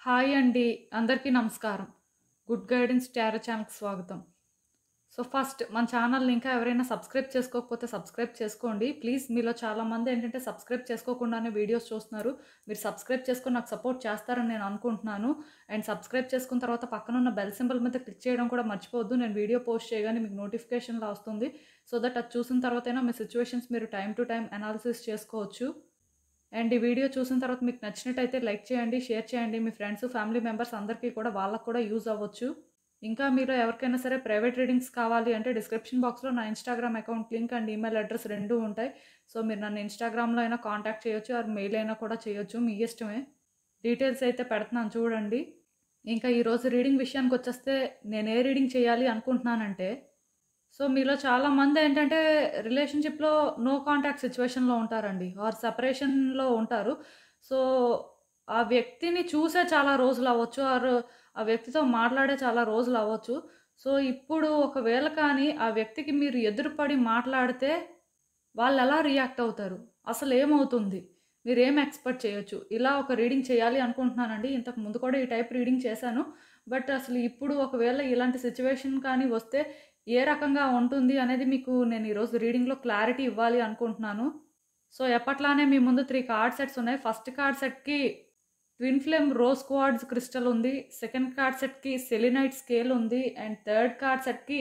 Hi అండి. అందరికీ నమస్కారం. గుడ్ గైడెన్స్ టారో ఛానల్‌కి స్వాగతం. ఫస్ట్ మన ఛానల్‌ని ఇంకా ఎవరైనా సబ్స్క్రైబ్ చేసుకోకపోతే సబ్స్క్రైబ్ చేసుకోండి. ప్లీజ్ మీలో చాలామంది ఏంటంటే సబ్స్క్రైబ్ చేసుకోకుండానే వీడియోస్ చూస్తున్నారు. మీరు సబ్స్క్రైబ్ చేసుకొని నాకు సపోర్ట్ చేస్తారని నేను అనుకుంటున్నాను. అండ్ సబ్స్క్రైబ్ చేసుకున్న తర్వాత పక్కనున్న బెల్ సింబల్ మీద క్లిక్ చేయడం కూడా మర్చిపోవద్దు. నేను వీడియో పోస్ట్ చేయగానే మీకు నోటిఫికేషన్‌లా వస్తుంది. సో దట్ అది చూసిన తర్వాతైనా మీ సిట్యుయేషన్స్ మీరు టైమ్ టు టైమ్ అనాలిసిస్ చేసుకోవచ్చు. అండ్ ఈ వీడియో చూసిన తర్వాత మీకు నచ్చినట్టయితే లైక్ చేయండి, షేర్ చేయండి. మీ ఫ్రెండ్స్, ఫ్యామిలీ మెంబర్స్ అందరికీ కూడా వాళ్ళకి కూడా యూజ్ అవ్వచ్చు. ఇంకా మీలో ఎవరికైనా సరే ప్రైవేట్ రీడింగ్స్ కావాలి అంటే డిస్క్రిప్షన్ బాక్స్‌లో నా Instagram account link and email address 2 ఉంటాయి. సో మీరు నన్ను ఇన్‌స్టాగ్రామ్‌లో అయినా కాంటాక్ట్ చేయొచ్చు ఆర్ మెయిల్ అయినా కూడా చేయొచ్చు. మీ ఇష్టమే. డీటెయిల్స్ అయితే పెడుతున్నాను చూడండి. ఇంకా ఈరోజు రీడింగ్ విషయానికొచ్చేస్తే నేను ఏ రీడింగ్ చేయాలి అనుకుంటున్నానంటే మీలో చాలామందేంటంటే రిలేషన్‌షిప్‌లో నో కాంటాక్ట్ సిట్యుయేషన్‌లో ఉంటారండి. ఆర్ సెపరేషన్‌లో ఉంటారు. సో, ఆ వ్యక్తిని చూసే చాలా రోజులవ్వచ్చు. ఆర్ ఆ వ్యక్తితో మాట్లాడే చాలా రోజులవ్వచ్చు. ఇప్పుడు ఒకవేళ కానీ ఆ వ్యక్తికి మీరు ఎదురుపడి మాట్లాడితే వాళ్ళెలా రియాక్ట్ అవుతారు? అసలేమవుతుంది? మీరేం ఎక్స్‌పెక్ట్ చేయొచ్చు? ఇలా ఒక రీడింగ్ చేయాలి అనుకుంటున్నానండి. ఇంతకు ముందు కూడా ఈ టైప్ రీడింగ్ చేశాను. బట్ అసలు ఇప్పుడు ఒకవేళ ఇలాంటి సిట్యుయేషన్ కానీ వస్తే ఏ రకంగా ఉంటుంది అనేది మీకు నేను ఈరోజు రీడింగ్‌లో క్లారిటీ ఇవ్వాలి అనుకుంటున్నాను. ఎప్పట్లానే మీ ముందు 3 కార్డ్ సెట్స్ ఉన్నాయి. ఫస్ట్ కార్డ్ సెట్‌కి twin flame rose quartz crystal ఉంది. సెకండ్ కార్డ్ సెట్‌కి సెలీనైట్ స్కేల్ ఉంది. అండ్ థర్డ్ కార్డ్ సెట్‌కి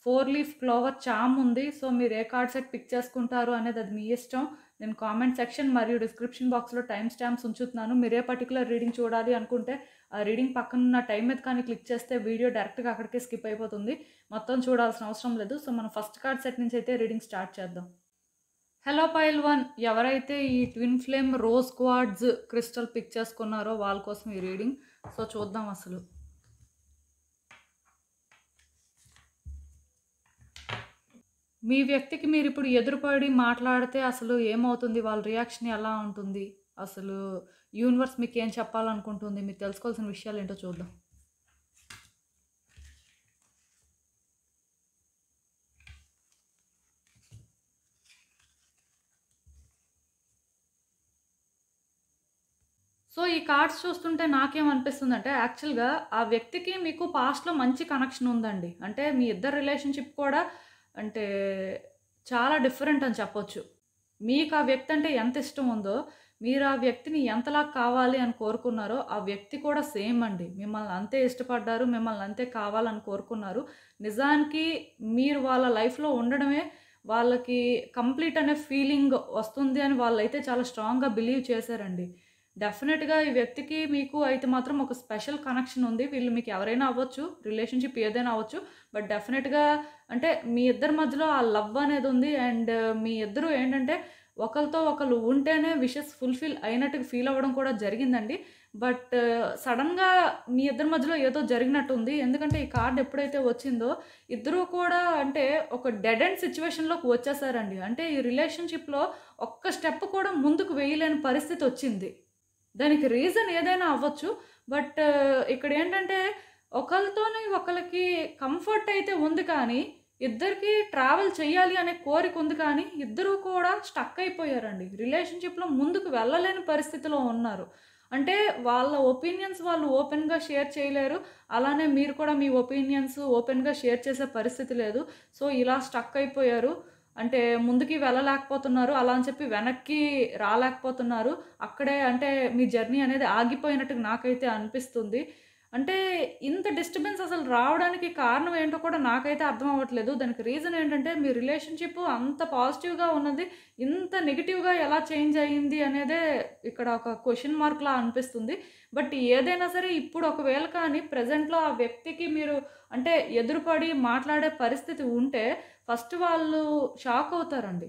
4 లీఫ్ క్లోవర్ చామ్ ఉంది. మీరు ఏ కార్డ్ సెట్ పిక్ చేసుకుంటారు అనేది అది మీ ఇష్టం. నేను కామెంట్ సెక్షన్ మరియు డిస్క్రిప్షన్ బాక్స్‌లో టైమ్ స్టాంప్స్ ఉంచుతున్నాను. మీరు ఏ పర్టిక్యులర్ రీడింగ్ చూడాలి అనుకుంటే ఆ రీడింగ్ పక్కనున్న టైం మీద కానీ క్లిక్ చేస్తే వీడియో డైరెక్ట్‌గా అక్కడికే స్కిప్ అయిపోతుంది. మొత్తం చూడాల్సిన అవసరం లేదు. మనం ఫస్ట్ కార్డ్ సెట్ నుంచి అయితే రీడింగ్ స్టార్ట్ చేద్దాం. హలో పైల్ 1 ఎవరైతే ఈ twin flame rose quartz crystal pick చేసుకున్నారో వాళ్ళ కోసం ఈ రీడింగ్. చూద్దాం అసలు. మీ వ్యక్తికి మీరిప్పుడు ఎదురుపడి మాట్లాడితే అసలు ఏమవుతుంది? వాళ్ళ రియాక్షన్ ఎలా ఉంటుంది? అసలు యూనివర్స్ మీకేం చెప్పాలనుకుంటుంది? మీరు తెలుసుకోవాల్సిన విషయాలేంటో చూద్దాం. ఈ కార్డ్స్ చూస్తుంటే నాకేమనిపిస్తుందంటే యాక్చువల్‌గా ఆ వ్యక్తికి మీకు పాస్ట్‌లో మంచి కనెక్షన్ ఉందండి. అంటే మీ ఇద్దరి రిలేషన్‌షిప్ కూడా అంటే చాలా డిఫరెంట్ అని చెప్పొచ్చు. మీకు ఆ వ్యక్తి అంటే ఎంత ఇష్టం ఉందో, మీరు ఆ వ్యక్తిని ఎంతలా కావాలి అని కోరుకున్నారో, ఆ వ్యక్తి కూడా సేమ్ అండి. మిమ్మల్ని అంతే ఇష్టపడ్డారు. మిమ్మల్ని అంతే కావాలని కోరుకున్నారు. నిజానికి మీరు వాళ్ళ లైఫ్‌లో ఉండడమే వాళ్ళకి కంప్లీట్ అనే ఫీలింగ్ వస్తుంది అని వాళ్ళైతే చాలా స్ట్రాంగ్‌గా బిలీవ్ చేశారండి. డెఫినెట్‌గా ఈ వ్యక్తికి మీకు అయితే మాత్రం ఒక స్పెషల్ కనెక్షన్ ఉంది. వీళ్ళు మీకు ఎవరైనా అవ్వచ్చు. రిలేషన్‌షిప్ ఏదైనా అవ్వచ్చు. బట్ డెఫినెట్‌గా అంటే మీ ఇద్దరి మధ్యలో ఆ లవ్ అనేది ఉంది. అండ్ మీ ఇద్దరు ఏంటంటే ఒకళ్ళతో ఒకళ్ళు ఉంటేనే విషెస్ ఫుల్‌ఫిల్ అయినట్టుగా ఫీల్ అవ్వడం కూడా జరిగిందండి. బట్ సడెన్‌గా మీ ఇద్దరి మధ్యలో ఏదో జరిగినట్టుంది. ఎందుకంటే ఈ కార్డ్ ఎప్పుడైతే వచ్చిందో ఇద్దరూ కూడా అంటే ఒక డెడ్ ఎండ్ సిట్యుయేషన్‌లోకి వచ్చేసారండి. అంటే ఈ రిలేషన్‌షిప్‌లో ఒక్క స్టెప్ కూడా ముందుకు వేయలేని పరిస్థితి వచ్చింది. దానికి రీజన్ ఏదైనా అవ్వచ్చు. బట్ ఇక్కడేంటంటే ఒకళ్ళతోని ఒకళ్ళకి కంఫర్ట్ అయితే ఉంది కానీ, ఇద్దరికీ ట్రావెల్ చెయ్యాలి అనే కోరిక ఉంది కానీ, ఇద్దరూ కూడా స్టక్ అయిపోయారండి. రిలేషన్‌షిప్‌లో ముందుకు వెళ్ళలేని పరిస్థితిలో ఉన్నారు. అంటే వాళ్ళ ఒపీనియన్స్ వాళ్ళు ఓపెన్‌గా షేర్ చేయలేరు. అలానే మీరు కూడా మీ ఒపీనియన్స్ ఓపెన్‌గా షేర్ చేసే పరిస్థితి లేదు. ఇలా స్టక్ అయిపోయారు. అంటే ముందుకి వెళ్ళలేకపోతున్నారు. అలా అని చెప్పి వెనక్కి రాలేకపోతున్నారు. అక్కడే అంటే మీ జర్నీ అనేది ఆగిపోయినట్టుగా నాకైతే అనిపిస్తుంది. అంటే ఇంత డిస్టర్బెన్స్ అసలు రావడానికి కారణం ఏంటో కూడా నాకైతే అర్థం అవ్వట్లేదు. దానికి రీజన్ ఏంటంటే మీ రిలేషన్‌షిప్ అంత పాజిటివ్‌గా ఉన్నది ఇంత నెగెటివ్‌గా ఎలా చేంజ్ అయింది అనేదే ఇక్కడ ఒక క్వెషన్ మార్క్‌లా అనిపిస్తుంది. బట్ ఏదైనా సరే ఇప్పుడు ఒకవేళ కానీ ప్రెజెంట్‌లో ఆ వ్యక్తికి మీరు అంటే ఎదురుపడి మాట్లాడే పరిస్థితి ఉంటే ఫస్ట్ వాళ్ళు షాక్ అవుతారండి.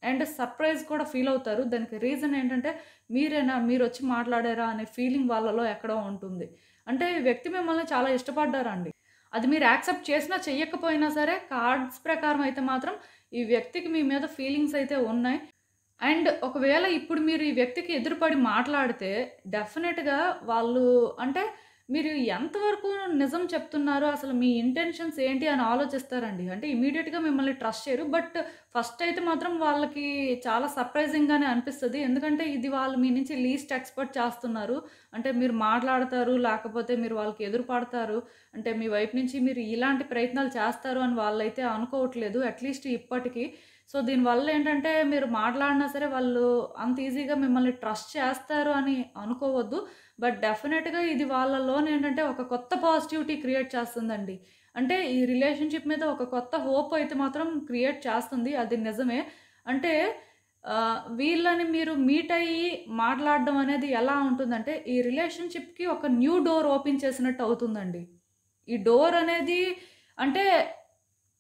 అండ్ సర్ప్రైజ్ కూడా ఫీల్ అవుతారు. దానికి రీజన్ ఏంటంటే మీరేనా? మీరొచ్చి మాట్లాడారా? అనే ఫీలింగ్ వాళ్ళలో ఎక్కడో ఉంటుంది. అంటే ఈ వ్యక్తి మిమ్మల్ని చాలా ఇష్టపడ్డారండి. అది మీరు యాక్సెప్ట్ చేసినా చెయ్యకపోయినా సరే కార్డ్స్ ప్రకారం అయితే మాత్రం ఈ వ్యక్తికి మీ మీద ఫీలింగ్స్ అయితే ఉన్నాయి. అండ్ ఒకవేళ ఇప్పుడు మీరు ఈ వ్యక్తికి ఎదురుపడి మాట్లాడితే డెఫినెట్‌గా వాళ్ళు అంటే మీరు ఎంతవరకు నిజం చెప్తున్నారు, అసలు మీ ఇంటెన్షన్స్ ఏంటి అని ఆలోచిస్తారండి. అంటే ఇమ్మీడియేట్‌గా మిమ్మల్ని ట్రస్ట్ చేయరు. బట్ ఫస్ట్ అయితే మాత్రం వాళ్ళకి చాలా సర్ప్రైజింగ్‌గానే అనిపిస్తది. ఎందుకంటే ఇది వాళ్ళు మీ నుంచి లీస్ట్ ఎక్స్‌పెక్ట్ చేస్తున్నారు. అంటే మీరు మాట్లాడతారు, లేకపోతే మీరు వాళ్ళకి ఎదురు పడతారు. అంటే మీ వైపు నుంచి మీరు ఇలాంటి ప్రయత్నాలు చేస్తారు అని వాళ్ళైతే అనుకోవట్లేదు. అట్‌లీస్ట్ ఇప్పటికి. సో, దీనివల్ల ఏంటంటే మీరు మాట్లాడినా సరే వాళ్ళు అంత ఈజీగా మిమ్మల్ని ట్రస్ట్ చేస్తారు అని అనుకోవద్దు. బట్ డెఫినెట్‌గా ఇది వాళ్ళలోనేంటంటే ఒక కొత్త పాజిటివిటీ క్రియేట్ చేస్తుందండి. అంటే ఈ రిలేషన్‌షిప్ మీద ఒక కొత్త హోప్ అయితే మాత్రం క్రియేట్ చేస్తుంది. అది నిజమే. అంటే వీళ్ళని మీరు మీట్ అయ్యి మాట్లాడడం అనేది ఎలా ఉంటుందంటే, ఈ రిలేషన్‌షిప్‌కి ఒక న్యూ డోర్ ఓపెన్ చేసినట్టు అవుతుందండి. ఈ డోర్ అనేది అంటే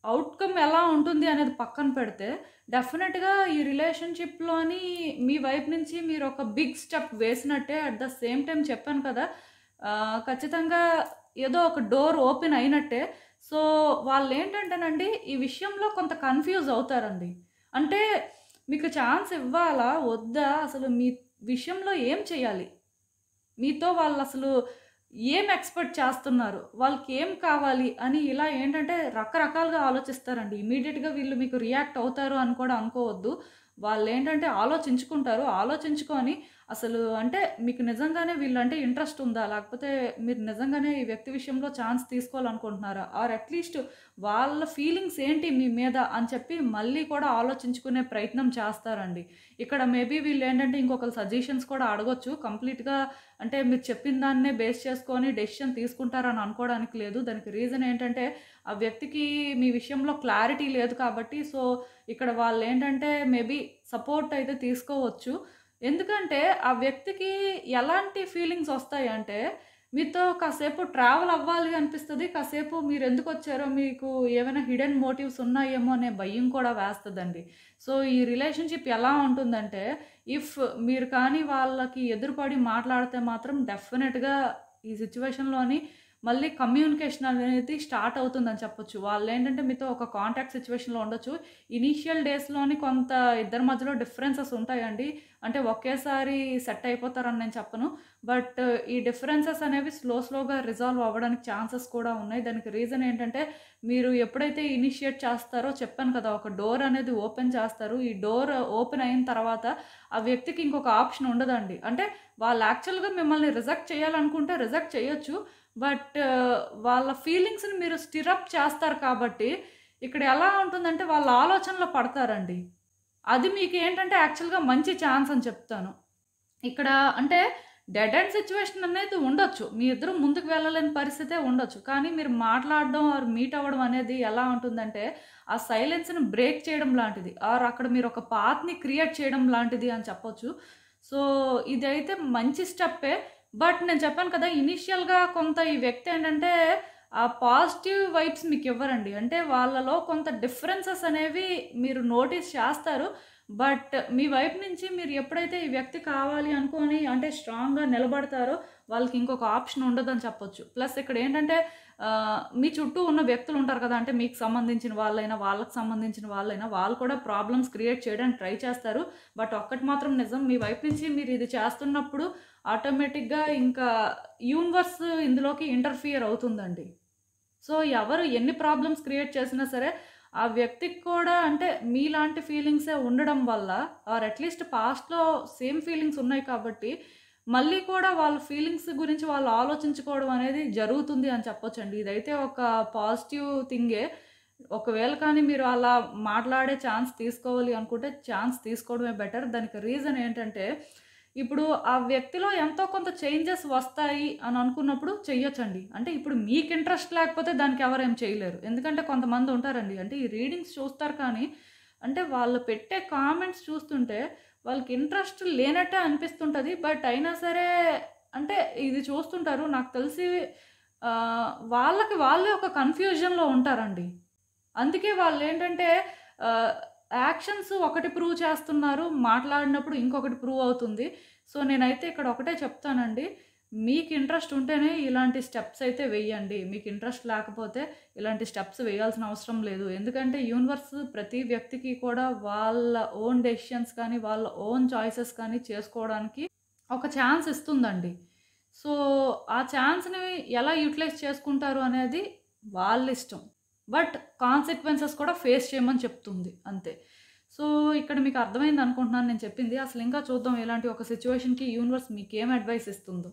ఔట్‌కమ్ ఎలా ఉంటుంది అనేది పక్కన పెడితే, డెఫినిట్‌గా ఈ రిలేషన్‌షిప్‌లోని మీ వైపు నుంచి మీరొక బిగ్ స్టెప్ వేసినట్టే. అట్ ద సేమ్ టైమ్ చెప్పాను కదా! ఖచ్చితంగా ఏదో ఒక డోర్ ఓపెన్ అయినట్టే. సో, వాళ్ళేంటంటేనండి, ఈ విషయంలో కొంత కన్‌ఫ్యూజ్ అవుతారండి. అంటే మీకు ఛాన్స్ ఇవ్వాలా? వద్దా? అసలు మీ విషయంలో ఏం చేయాలి? మీతో వాళ్ళసలు ఏం ఎక్స్‌పెక్ట్ చేస్తున్నారు? వాళ్ళకేం కావాలి? అని ఇలా ఏంటంటే రకరకాలుగా ఆలోచిస్తారండి. ఇమ్మీడియేట్‌గా వీళ్ళు మీకు రియాక్ట్ అవుతారు అని కూడా అనుకోవద్దు. వాళ్ళేంటంటే ఆలోచించుకుంటారు. ఆలోచించుకొని అసలు అంటే మీకు నిజంగానే వీళ్ళంటే ఇంట్రెస్ట్ ఉందా? లేకపోతే మీరు నిజంగానే ఈ వ్యక్తి విషయంలో ఛాన్స్ తీసుకోవాలనుకుంటున్నారా? ఆర్ అట్‌లీస్ట్ వాళ్ళ ఫీలింగ్స్ ఏంటి మీ మీద అని చెప్పి మళ్ళీ కూడా ఆలోచించుకునే ప్రయత్నం చేస్తారండి. ఇక్కడ మేబీ వీళ్ళేంటంటే ఇంకొకళ్ళ సజెషన్స్ కూడా అడగొచ్చు. కంప్లీట్‌గా అంటే మీరు చెప్పిన దాన్నే బేస్ చేసుకొని డెసిషన్ తీసుకుంటారని అనుకోవడానికి లేదు. దానికి రీజన్ ఏంటంటే, ఆ వ్యక్తికి మీ విషయంలో క్లారిటీ లేదు కాబట్టి, సో, ఇక్కడ వాళ్ళేంటంటే మేబీ సపోర్ట్ అయితే తీసుకోవచ్చు. ఎందుకంటే, ఆ వ్యక్తికి ఎలాంటి ఫీలింగ్స్ ఒస్తాయంటే, మీతో కాసేపు ట్రావెల్ అవ్వాలి అనిపిస్తది. కాసేపు మీరెందుకొచ్చారో మీకు ఏమైనా హిడెన్ మోటివ్స్ ఉన్నాయేమో అనే భయం కూడా వేస్తదండి. సో, ఈ రిలేషన్‌షిప్ ఎలా ఉంటుందంటే, ఇఫ్ మీరు కానీ వాళ్ళకి ఎదురుపడి మాట్లాడితే మాత్రం డెఫినెట్‌గా ఈ సిట్యుయేషన్‌లోని మళ్ళీ కమ్యూనికేషన్ అనేది స్టార్ట్ అవుతుందని చెప్పొచ్చు. వాళ్ళేంటంటే మీతో ఒక కాంటాక్ట్ సిట్యుయేషన్‌లో ఉండొచ్చు. ఇనీషియల్ డేస్‌లోని కొంత ఇద్దరి మధ్యలో డిఫరెన్సెస్ ఉంటాయండి. అంటే ఒకేసారి సెట్ అయిపోతారని నేను చెప్పను. బట్ ఈ డిఫరెన్సెస్ అనేవి స్లోగా రిజాల్వ్ అవ్వడానికి ఛాన్సెస్ కూడా ఉన్నాయి. దానికి రీజన్ ఏంటంటే మీరు ఎప్పుడైతే ఇనిషియేట్ చేస్తారో చెప్పాను కదా! ఒక డోర్ అనేది ఓపెన్ చేస్తారు. ఈ డోర్ ఓపెన్ అయిన తర్వాత ఆ వ్యక్తికి ఇంకొక ఆప్షన్ ఉండదండి. అంటే వాళ్ళు యాక్చువల్‌గా మిమ్మల్ని రిజెక్ట్ చేయాలనుకుంటే రిజెక్ట్ చేయొచ్చు. బట్ వాళ్ళ ఫీలింగ్స్‌ని మీరు స్టిరప్ చేస్తారు కాబట్టి ఇక్కడ ఎలా ఉంటుందంటే వాళ్ళ ఆలోచనలో పడతారండి. అది మీకేంటంటే యాక్చువల్‌గా మంచి ఛాన్స్ అని చెప్తాను. ఇక్కడ అంటే డెడ్ ఎండ్ సిట్యుయేషన్ అనేది ఉండొచ్చు. మీ ఇద్దరు ముందుకు వెళ్ళలేని పరిస్థితే ఉండొచ్చు. కానీ మీరు మాట్లాడడం ఆర్ మీట్ అవ్వడం అనేది ఎలా ఉంటుందంటే, ఆ సైలెన్స్‌ని బ్రేక్ చేయడం లాంటిది. ఆర్ అక్కడ మీరు ఒక పాత్‌ని క్రియేట్ చేయడం లాంటిది అని చెప్పొచ్చు. సో, ఇదైతే మంచి స్టెప్పే. బట్ నేను చెప్పాను కదా! ఇనీషియల్‌గా కొంత ఈ వ్యక్తి ఏంటంటే, ఆ పాజిటివ్ వైబ్స్ మీకివ్వరండి. అంటే వాళ్ళలో కొంత డిఫరెన్సెస్ అనేవి మీరు నోటీస్ చేస్తారు. బట్ మీ వైపు నుంచి మీరు ఎప్పుడైతే ఈ వ్యక్తి కావాలి అనుకోని అంటే స్ట్రాంగ్‌గా నిలబడతారో, వాళ్ళకి ఇంకొక ఆప్షన్ ఉండదని చెప్పొచ్చు. ప్లస్ ఇక్కడేంటంటే మీ చుట్టూ ఉన్న వ్యక్తులుంటారు కదా! అంటే మీకు సంబంధించిన వాళ్ళైనా, వాళ్ళకి సంబంధించిన వాళ్ళైనా, వాళ్ళు కూడా ప్రాబ్లమ్స్ క్రియేట్ చేయడానికి ట్రై చేస్తారు. బట్ ఒక్కటి మాత్రం నిజం, మీ వైపు నుంచి మీరు ఇది చేస్తున్నప్పుడు ఆటోమేటిక్‌గా ఇంకా యూనివర్స్ ఇందులోకి ఇంటర్ఫియర్ అవుతుందండి. సో, ఎవరు ఎన్ని ప్రాబ్లమ్స్ క్రియేట్ చేసినా సరే, ఆ వ్యక్తికి కూడా అంటే మీలాంటి ఫీలింగ్సే ఉండడం వల్ల ఆర్ అట్‌లీస్ట్ పాస్ట్‌లో సేమ్ ఫీలింగ్స్ ఉన్నాయి కాబట్టి, మళ్ళీ కూడా వాళ్ళ ఫీలింగ్స్ గురించి వాళ్ళు ఆలోచించుకోవడం అనేది జరుగుతుంది అని చెప్పొచ్చండి. ఇదైతే ఒక పాజిటివ్ థింగే. ఒకవేళ కానీ మీరు అలా మాట్లాడే ఛాన్స్ తీసుకోవాలి అనుకుంటే, ఛాన్స్ తీసుకోవడమే బెటర్. దానికి రీజన్ ఏంటంటే, ఇప్పుడు ఆ వ్యక్తిలో ఎంతో కొంత చేంజెస్ వస్తాయి అని అనుకున్నప్పుడు చెయ్యొచ్చండి. అంటే ఇప్పుడు మీకు ఇంట్రెస్ట్ లేకపోతే దానికి ఎవరేం చేయలేరు. ఎందుకంటే కొంతమంది ఉంటారండి. అంటే ఈ రీడింగ్స్ చూస్తారు కానీ, అంటే వాళ్ళు పెట్టే కామెంట్స్ చూస్తుంటే వాళ్ళకి ఇంట్రెస్ట్ లేనట్టే అనిపిస్తుంటది. బట్ అయినా సరే అంటే ఇది చూస్తుంటారు. నాకు తెలిసి వాళ్ళకి వాళ్ళే ఒక కన్‌ఫ్యూజన్‌లో ఉంటారండి. అందుకే వాళ్ళేంటంటే ఆహ్, యాక్షన్స్ ఒకటి ప్రూవ్ చేస్తున్నారు. మాట్లాడినప్పుడు ఇంకొకటి ప్రూవ్ అవుతుంది. సో, నేనైతే ఇక్కడ ఒకటే చెప్తానండి. మీకు ఇంట్రెస్ట్ ఉంటేనే ఇలాంటి స్టెప్స్ అయితే వెయ్యండి. మీకు ఇంట్రెస్ట్ లేకపోతే ఇలాంటి స్టెప్స్ వేయాల్సిన అవసరం లేదు. ఎందుకంటే యూనివర్స్ ప్రతి వ్యక్తికి కూడా వాళ్ళ ఓన్ డెసిషన్స్ కానీ, వాళ్ళ ఓన్ చాయిసెస్ కానీ చేసుకోవడానికి ఒక ఛాన్స్ ఇస్తుందండి. సో, ఆ ఛాన్స్‌ని ఎలా యుటిలైజ్ చేసుకుంటారు అనేది వాళ్ళిష్టం. బట్ కాన్సిక్వెన్సెస్ కూడా ఫేస్ చేయమని చెప్తుంది అంతే. సో, ఇక్కడ మీకు అర్థమైందనుకుంటున్నాను నేను చెప్పింది. అసలింకా చూద్దాం ఇలాంటి ఒక సిట్యుయేషన్‌కి యూనివర్స్ మీకేం అడ్వైస్ ఇస్తుందో.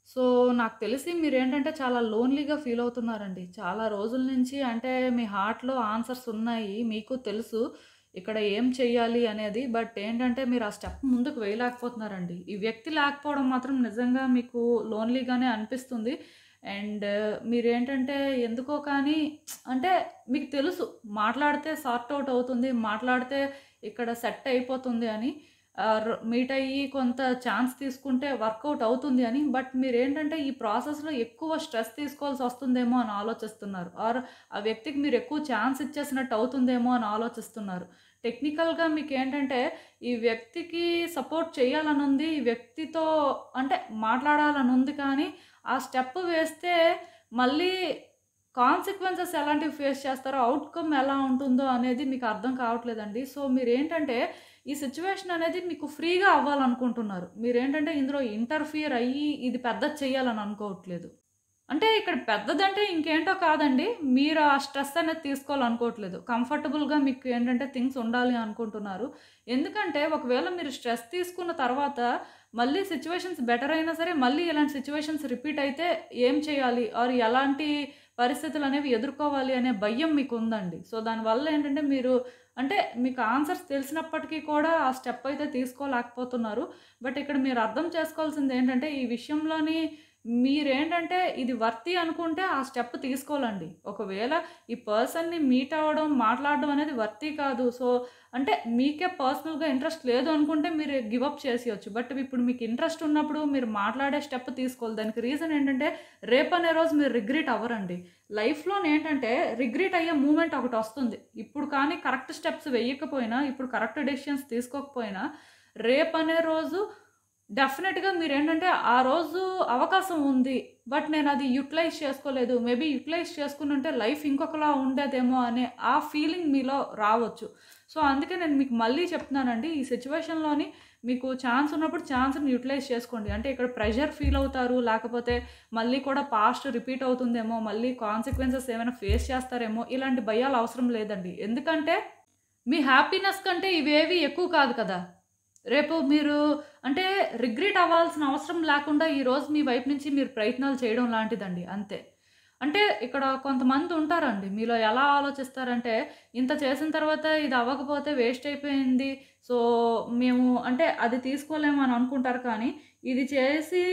సో, నాకు తెలిసి మీరేంటంటే చాలా లోన్‌లీగా ఫీల్ అవుతున్నారండి. చాలా రోజుల నుంచి అంటే మీ హార్ట్‌లో ఆన్సర్స్ ఉన్నాయి. మీకు తెలుసు ఇక్కడ ఏం చెయ్యాలి అనేది. బట్ ఏంటంటే మీరు ఆ స్టెప్ ముందుకు వేయలేకపోతున్నారండి. ఈ వ్యక్తి లేకపోవడం మాత్రం నిజంగా మీకు లోన్‌లీగానే అనిపిస్తుంది. అండ్ మీరేంటంటే ఎందుకో కానీ అంటే మీకు తెలుసు మాట్లాడితే సార్ట్ ఔట్ అవుతుంది. మాట్లాడితే ఇక్కడ సెట్ అయిపోతుంది అని. మీట్ అయ్యి కొంత ఛాన్స్ తీసుకుంటే వర్కౌట్ అవుతుంది అని. బట్ మీరేంటంటే ఈ ప్రాసెస్‌లో ఎక్కువ స్ట్రెస్ తీసుకోవాల్సొస్తుందేమో అని ఆలోచిస్తున్నారు. ఆర్ ఆ వ్యక్తికి మీరు ఎక్కువ ఛాన్స్ ఇచ్చేసినట్టు అవుతుందేమో అని ఆలోచిస్తున్నారు. టెక్నికల్‌గా మీకేంటంటే ఈ వ్యక్తికి సపోర్ట్ చేయాలనుంది. ఈ వ్యక్తితో అంటే మాట్లాడాలనుంది కానీ ఆ స్టెప్ వేస్తే మళ్ళీ కాన్సిక్వెన్సెస్ ఎలాంటివి ఫేస్ చేస్తారో, ఔట్‌కమ్ ఎలా ఉంటుందో అనేది మీకు అర్థం కావట్లేదండి. సో, మీరేంటంటే ఈ సిట్యుయేషన్ అనేది మీకు ఫ్రీగా అవ్వాలనుకుంటున్నారు. మీరేంటంటే ఇందులో ఇంటర్ఫియర్ అయ్యి ఇది పెద్దది చేయాలని అనుకోవట్లేదు. అంటే ఇక్కడ పెద్దదంటే ఇంకేంటో కాదండి. మీరు ఆ స్ట్రెస్ అనేది తీసుకోవాలనుకోవట్లేదు. కంఫర్టబుల్‌గా మీకు ఏంటంటే థింగ్స్ ఉండాలి అనుకుంటున్నారు. ఎందుకంటే ఒకవేళ మీరు స్ట్రెస్ తీసుకున్న తర్వాత మళ్ళీ సిట్యుయేషన్స్ బెటర్ అయినా సరే మళ్ళీ ఇలాంటి సిట్యుయేషన్స్ రిపీట్ అయితే ఏం చేయాలి? ఆర్ ఎలాంటి పరిస్థితులనేవి ఎదుర్కోవాలి అనే భయం మీకుందండి. సో, దానివల్ల ఏంటంటే మీరు అంటే మీకు ఆన్సర్స్ తెలిసినప్పటికీ కూడా ఆ స్టెప్ అయితే తీసుకోలేకపోతున్నారు. బట్ ఇక్కడ మీరు అర్థం చేసుకోవాల్సింది ఏంటంటే ఈ విషయంలోని మీరేంటంటే ఇది వర్తీ అనుకుంటే ఆ స్టెప్ తీసుకోవాలండి. ఒకవేళ ఈ పర్సన్‌ని మీట్ అవ్వడం, మాట్లాడడం అనేది వర్తీ కాదు. సో, అంటే మీకే పర్సనల్‌గా ఇంట్రెస్ట్ లేదు అనుకుంటే మీరు గివ్ అప్ చేసేయొచ్చు. బట్ ఇప్పుడు మీకు ఇంట్రెస్ట్ ఉన్నప్పుడు మీరు మాట్లాడే స్టెప్ తీసుకోవాలి. దానికి రీజన్ ఏంటంటే రేపనే రోజు మీరు రిగ్రెట్ అవ్వరండి. లైఫ్‌లోనేంటంటే రిగ్రెట్ అయ్యే మూమెంట్ ఒకటొస్తుంది. ఇప్పుడు కానీ కరెక్ట్ స్టెప్స్ వేయకపోయినా, ఇప్పుడు కరెక్ట్ డెసిషన్స్ తీసుకోకపోయినా రేపనే రోజు డెఫినెట్‌గా మీరేంటంటే, ఆ రోజు అవకాశం ఉంది. బట్ నేనది యుటిలైజ్ చేసుకోలేదు. మేబీ యుటిలైజ్ చేసుకునుంటే లైఫ్ ఇంకొకలా ఉండేదేమో అనే ఆ ఫీలింగ్ మీలో రావచ్చు. సో, అందుకే నేను మీకు మళ్ళీ చెప్తున్నానండి. ఈ సిట్యుయేషన్‌లోని మీకు ఛాన్స్ ఉన్నప్పుడు ఛాన్స్‌ని యుటిలైజ్ చేసుకోండి. అంటే ఇక్కడ ప్రెషర్ ఫీల్ అవుతారు. లేకపోతే మళ్ళీ కూడా పాస్ట్ రిపీట్ అవుతుందేమో, మళ్ళీ కాన్సిక్వెన్సెస్ ఏమైనా ఫేస్ చేస్తారేమో, ఇలాంటి భయాలు అవసరం లేదండి. ఎందుకంటే, మీ హ్యాపీనెస్ కంటే ఇవేవి ఎక్కువ కాదు కదా! రేపు మీరు అంటే రిగ్రెట్ అవ్వాల్సిన అవసరం లేకుండా ఈరోజు మీ వైపు నుంచి మీరు ప్రయత్నాలు చేయడం లాంటిదండి అంతే. అంటే ఇక్కడ కొంతమంది ఉంటారండి. మీలో ఎలా ఆలోచిస్తారంటే, ఇంత చేసిన తర్వాత ఇది అవ్వకపోతే వేస్ట్ అయిపోయింది. సో, మేము అంటే అది తీసుకోలేము అని అనుకుంటారు కానీ, ఇది చేసి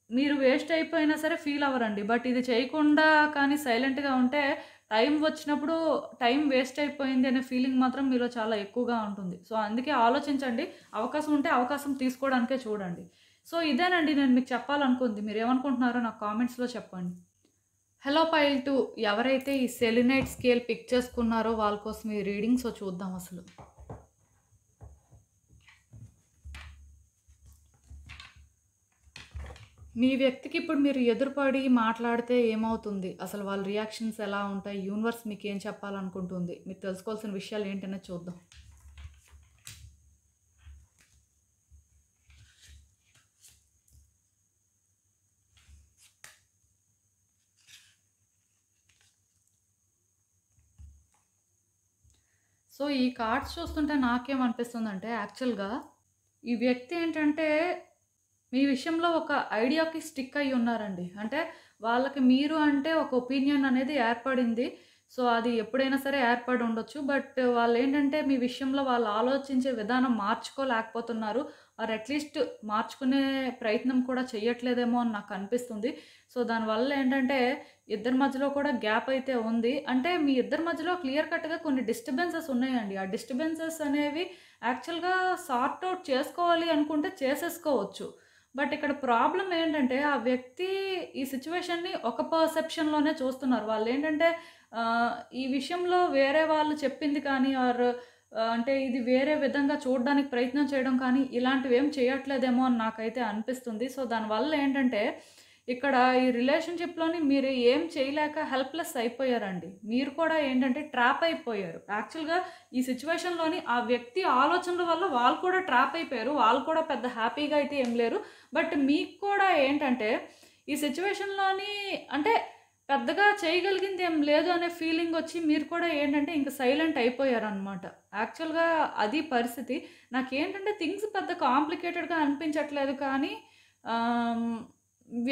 మీరు వేస్ట్ అయిపోయినా సరే ఫీల్ అవ్వరండి. బట్ ఇది చేయకుండా కానీ సైలెంట్‌గా ఉంటే టైం వచ్చినప్పుడు టైం వేస్ట్ అయిపోయింది అనే ఫీలింగ్ మాత్రం మీలో చాలా ఎక్కువగా ఉంటుంది. సో, అందుకే ఆలోచించండి. అవకాశం ఉంటే అవకాశం తీసుకోవడానికే చూడండి. సో, ఇదేనండి నేను మీకు చెప్పాలనుకుంది. మీరేమనుకుంటున్నారో నాకు కామెంట్స్‌లో చెప్పండి. హలో పైల్ 2 ఎవరైతే ఈ సెలినైట్ స్కేల్ పిక్ చేసుకున్నారో వాళ్ళ కోసం ఈ రీడింగ్. సో, చూద్దాం అసలు. మీ వ్యక్తికి ఇప్పుడు మీరు ఎదురుపడి మాట్లాడితే ఏమవుతుంది? అసలు వాళ్ళ రియాక్షన్స్ ఎలా ఉంటాయి? యూనివర్స్ మీకేం చెప్పాలనుకుంటుంది? మీరు తెలుసుకోవాల్సిన విషయాలు ఏంటనేది చూద్దాం. సో, ఈ కార్డ్స్ చూస్తుంటే నాకేమనిపిస్తుందంటే యాక్చువల్‌గా ఈ వ్యక్తి ఏంటంటే మీ విషయంలో ఒక ఐడియాకి స్టిక్ అయ్యి ఉన్నారండి. అంటే వాళ్ళకి మీరు అంటే ఒక ఒపీనియన్ అనేది ఏర్పడింది. సో, అది ఎప్పుడైనా సరే ఏర్పడి ఉండొచ్చు. బట్ వాళ్ళేంటంటే మీ విషయంలో వాళ్ళు ఆలోచించే విధానం మార్చుకోలేకపోతున్నారు. ఆర్ అట్‌లీస్ట్ మార్చుకునే ప్రయత్నం కూడా చెయ్యట్లేదేమో అని నాకు అనిపిస్తుంది. సో, దానివల్ల ఏంటంటే ఇద్దరి మధ్యలో కూడా గ్యాప్ అయితే ఉంది. అంటే మీ ఇద్దరి మధ్యలో క్లియర్ కట్‌గా కొన్ని డిస్టర్బెన్సెస్ ఉన్నాయండి. ఆ డిస్టర్బెన్సెస్ అనేవి యాక్చువల్‌గా సార్ట్ ఔట్ చేసుకోవాలి అనుకుంటే చేసేసుకోవచ్చు. బట్ ఇక్కడ ప్రాబ్లమ్ ఏంటంటే, ఆ వ్యక్తి ఈ సిట్యుయేషన్‌ని ఒక పర్సెప్షన్‌లోనే చూస్తున్నారు. వాళ్ళేంటంటే ఈ విషయంలో వేరే వాళ్ళు చెప్పింది కానీ అంటే ఇది వేరే విధంగా చూడడానికి ప్రయత్నం చేయడం కానీ, ఇలాంటివేం చేయట్లేదేమో అని నాకైతే అనిపిస్తుంది. సో, దానివల్ల ఏంటంటే, ఇక్కడ ఈ రిలేషన్‌షిప్‌లోని మీరు ఏం చేయలేక హెల్ప్‌లెస్ అయిపోయారండి. మీరు కూడా ఏంటంటే ట్రాప్ అయిపోయారు. యాక్చువల్‌గా ఈ సిట్యుయేషన్‌లోని ఆ వ్యక్తి ఆలోచనల వల్ల వాళ్ళు కూడా ట్రాప్ అయిపోయారు. వాళ్ళు కూడా పెద్ద హ్యాపీగా అయితే ఏం లేరు. బట్ మీకు కూడా ఏంటంటే ఈ సిట్యుయేషన్‌లోని అంటే పెద్దగా చేయగలిగింది ఏం లేదు అనే ఫీలింగొచ్చి మీరు కూడా ఏంటంటే ఇంక సైలెంట్ అయిపోయారనమాట. యాక్చువల్‌గా అది పరిస్థితి. నాకేంటంటే థింగ్స్ పెద్ద కాంప్లికేటెడ్‌గా అనిపించట్లేదు కానీ ఆహ్,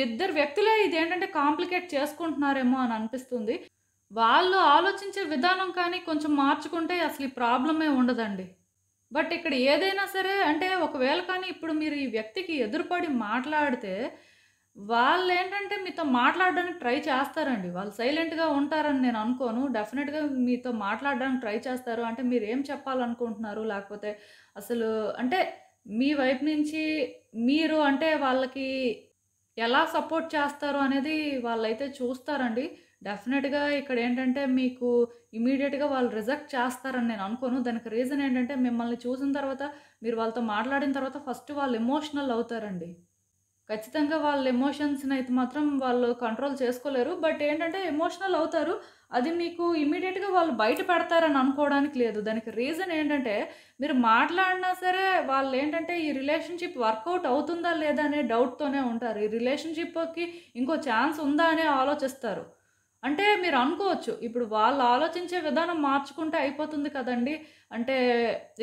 ఇద్దరు వ్యక్తులే ఇదేంటంటే కాంప్లికేట్ చేసుకుంటున్నారేమో అని అనిపిస్తుంది. వాళ్ళు ఆలోచించే విధానం కానీ కొంచెం మార్చుకుంటే అసలు ఈ ప్రాబ్లమే ఉండదండి. బట్ ఇక్కడ ఏదైనా సరే అంటే ఒకవేళ కానీ ఇప్పుడు మీరు ఈ వ్యక్తికి ఎదురుపడి మాట్లాడితే, వాళ్ళేంటంటే మీతో మాట్లాడడానికి ట్రై చేస్తారండి. వాళ్ళు సైలెంట్‌గా ఉంటారని నేను అనుకోను. డెఫినిట్‌గా మీతో మాట్లాడడానికి ట్రై చేస్తారు. అంటే మీరేం చెప్పాలనుకుంటున్నారు? లేకపోతే అసలు అంటే మీ వైపు నుంచి మీరు అంటే వాళ్ళకి ఎలా సపోర్ట్ చేస్తారు అనేది వాళ్ళైతే చూస్తారండి. డెఫినిట్‌గా ఇక్కడేంటంటే మీకు ఇమ్మీడియేట్‌గా వాళ్ళు రిజెక్ట్ చేస్తారని నేను అనుకోను. దానికి రీజన్ ఏంటంటే మిమ్మల్ని చూసిన తర్వాత మీరు వాళ్ళతో మాట్లాడిన తర్వాత ఫస్ట్ వాళ్ళు ఎమోషనల్ అవుతారండి. ఖచ్చితంగా వాళ్ళ ఎమోషన్స్‌నయితే మాత్రం వాళ్ళు కంట్రోల్ చేసుకోలేరు. బట్ ఏంటంటే ఎమోషనల్ అవుతారు. అది మీకు ఇమ్మీడియేట్‌గా వాళ్ళు బయట పెడతారని అనుకోవడానికి లేదు. దానికి రీజన్ ఏంటంటే మీరు మాట్లాడినా సరే వాళ్ళేంటంటే ఈ రిలేషన్‌షిప్ వర్కౌట్ అవుతుందా లేదా అనే డౌట్‌తోనే ఉంటారు. ఈ రిలేషన్‌షిప్‌కి ఇంకో ఛాన్స్ ఉందా అనే ఆలోచిస్తారు. అంటే మీరు అనుకోవచ్చు. ఇప్పుడు వాళ్ళు ఆలోచించే విధానం మార్చుకుంటే అయిపోతుంది కదండీ! అంటే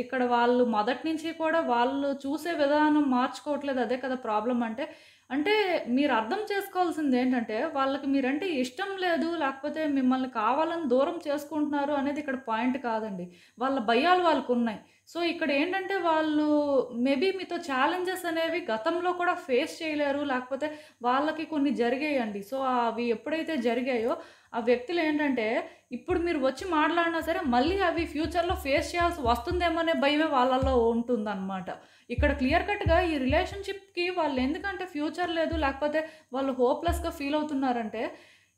ఇక్కడ వాళ్ళు మొదటి నుంచి కూడా వాళ్ళు చూసే విధానం మార్చుకోవట్లేదు. అదే కదా ప్రాబ్లమ్ అంటే. అంటే మీరు అర్థం చేసుకోవాల్సిందేంటంటే వాళ్ళకి మీరంటే ఇష్టం లేదు. లేకపోతే మిమ్మల్ని కావాలని దూరం చేసుకుంటున్నారు అనేది ఇక్కడ పాయింట్ కాదండి. వాళ్ళ భయాలు వాళ్ళకున్నాయి. సో, ఇక్కడేంటంటే వాళ్ళు మేబీ మీతో ఛాలెంజెస్ అనేవి గతంలో కూడా ఫేస్ చేయలేరు. లేకపోతే వాళ్ళకి కొన్ని జరిగాయండి. సో, అవి ఎప్పుడైతే జరిగాయో ఆ వ్యక్తులేంటంటే ఇప్పుడు మీరు వచ్చి మాట్లాడినా సరే మళ్ళీ అవి ఫ్యూచర్‌లో ఫేస్ చేయాల్సి వస్తుందేమో అనే భయమే వాళ్ళలో ఉంటుందనమాట. ఇక్కడ క్లియర్ కట్‌గా ఈ రిలేషన్‌షిప్‌కి వాళ్ళెందుకంటే ఫ్యూచర్ లేదు, లేకపోతే వాళ్ళు హోప్‌లెస్‌గా ఫీల్ అవుతున్నారంటే,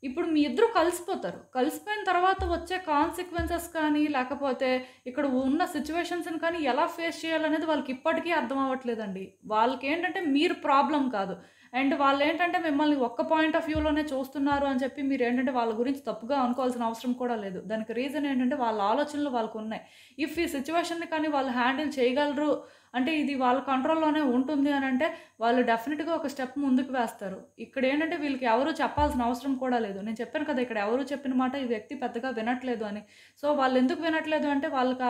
ఇప్పుడు మీ ఇద్దరు కలిసిపోతారు. కలిసిపోయిన తర్వాత వచ్చే కాన్సిక్వెన్సెస్ కానీ, లేకపోతే ఇక్కడ ఉన్న సిట్యుయేషన్స్‌ని కానీ ఎలా ఫేస్ చేయాలనేది వాళ్ళకి ఇప్పటికీ అర్థం అవ్వట్లేదండి. వాళ్ళకేంటంటే మీరు ప్రాబ్లమ్ కాదు. అండ్ వాళ్ళేంటంటే మిమ్మల్ని ఒక్క పాయింట్ ఆఫ్ వ్యూలోనే చూస్తున్నారు అని చెప్పి మీరేంటంటే వాళ్ళ గురించి తప్పుగా అనుకోవాల్సిన అవసరం కూడా లేదు. దానికి రీజన్ ఏంటంటే వాళ్ళ ఆలోచనలు వాళ్ళకున్నాయి. ఇఫ్ ఈ సిట్యుయేషన్‌ని కానీ వాళ్ళు హ్యాండిల్ చేయగలరు అంటే ఇది వాళ్ళ కంట్రోల్‌లోనే ఉంటుంది అనంటే వాళ్ళు డెఫినిట్‌గా ఒక స్టెప్ ముందుకు వేస్తారు. ఇక్కడేంటంటే వీళ్ళకి ఎవరు చెప్పాల్సిన అవసరం కూడా లేదు. నేను చెప్పాను కదా! ఇక్కడ ఎవరు చెప్పిన మాట ఈ వ్యక్తి పెద్దగా వినట్లేదు అని. సో, వాళ్ళెందుకు వినట్లేదు అంటే వాళ్ళకా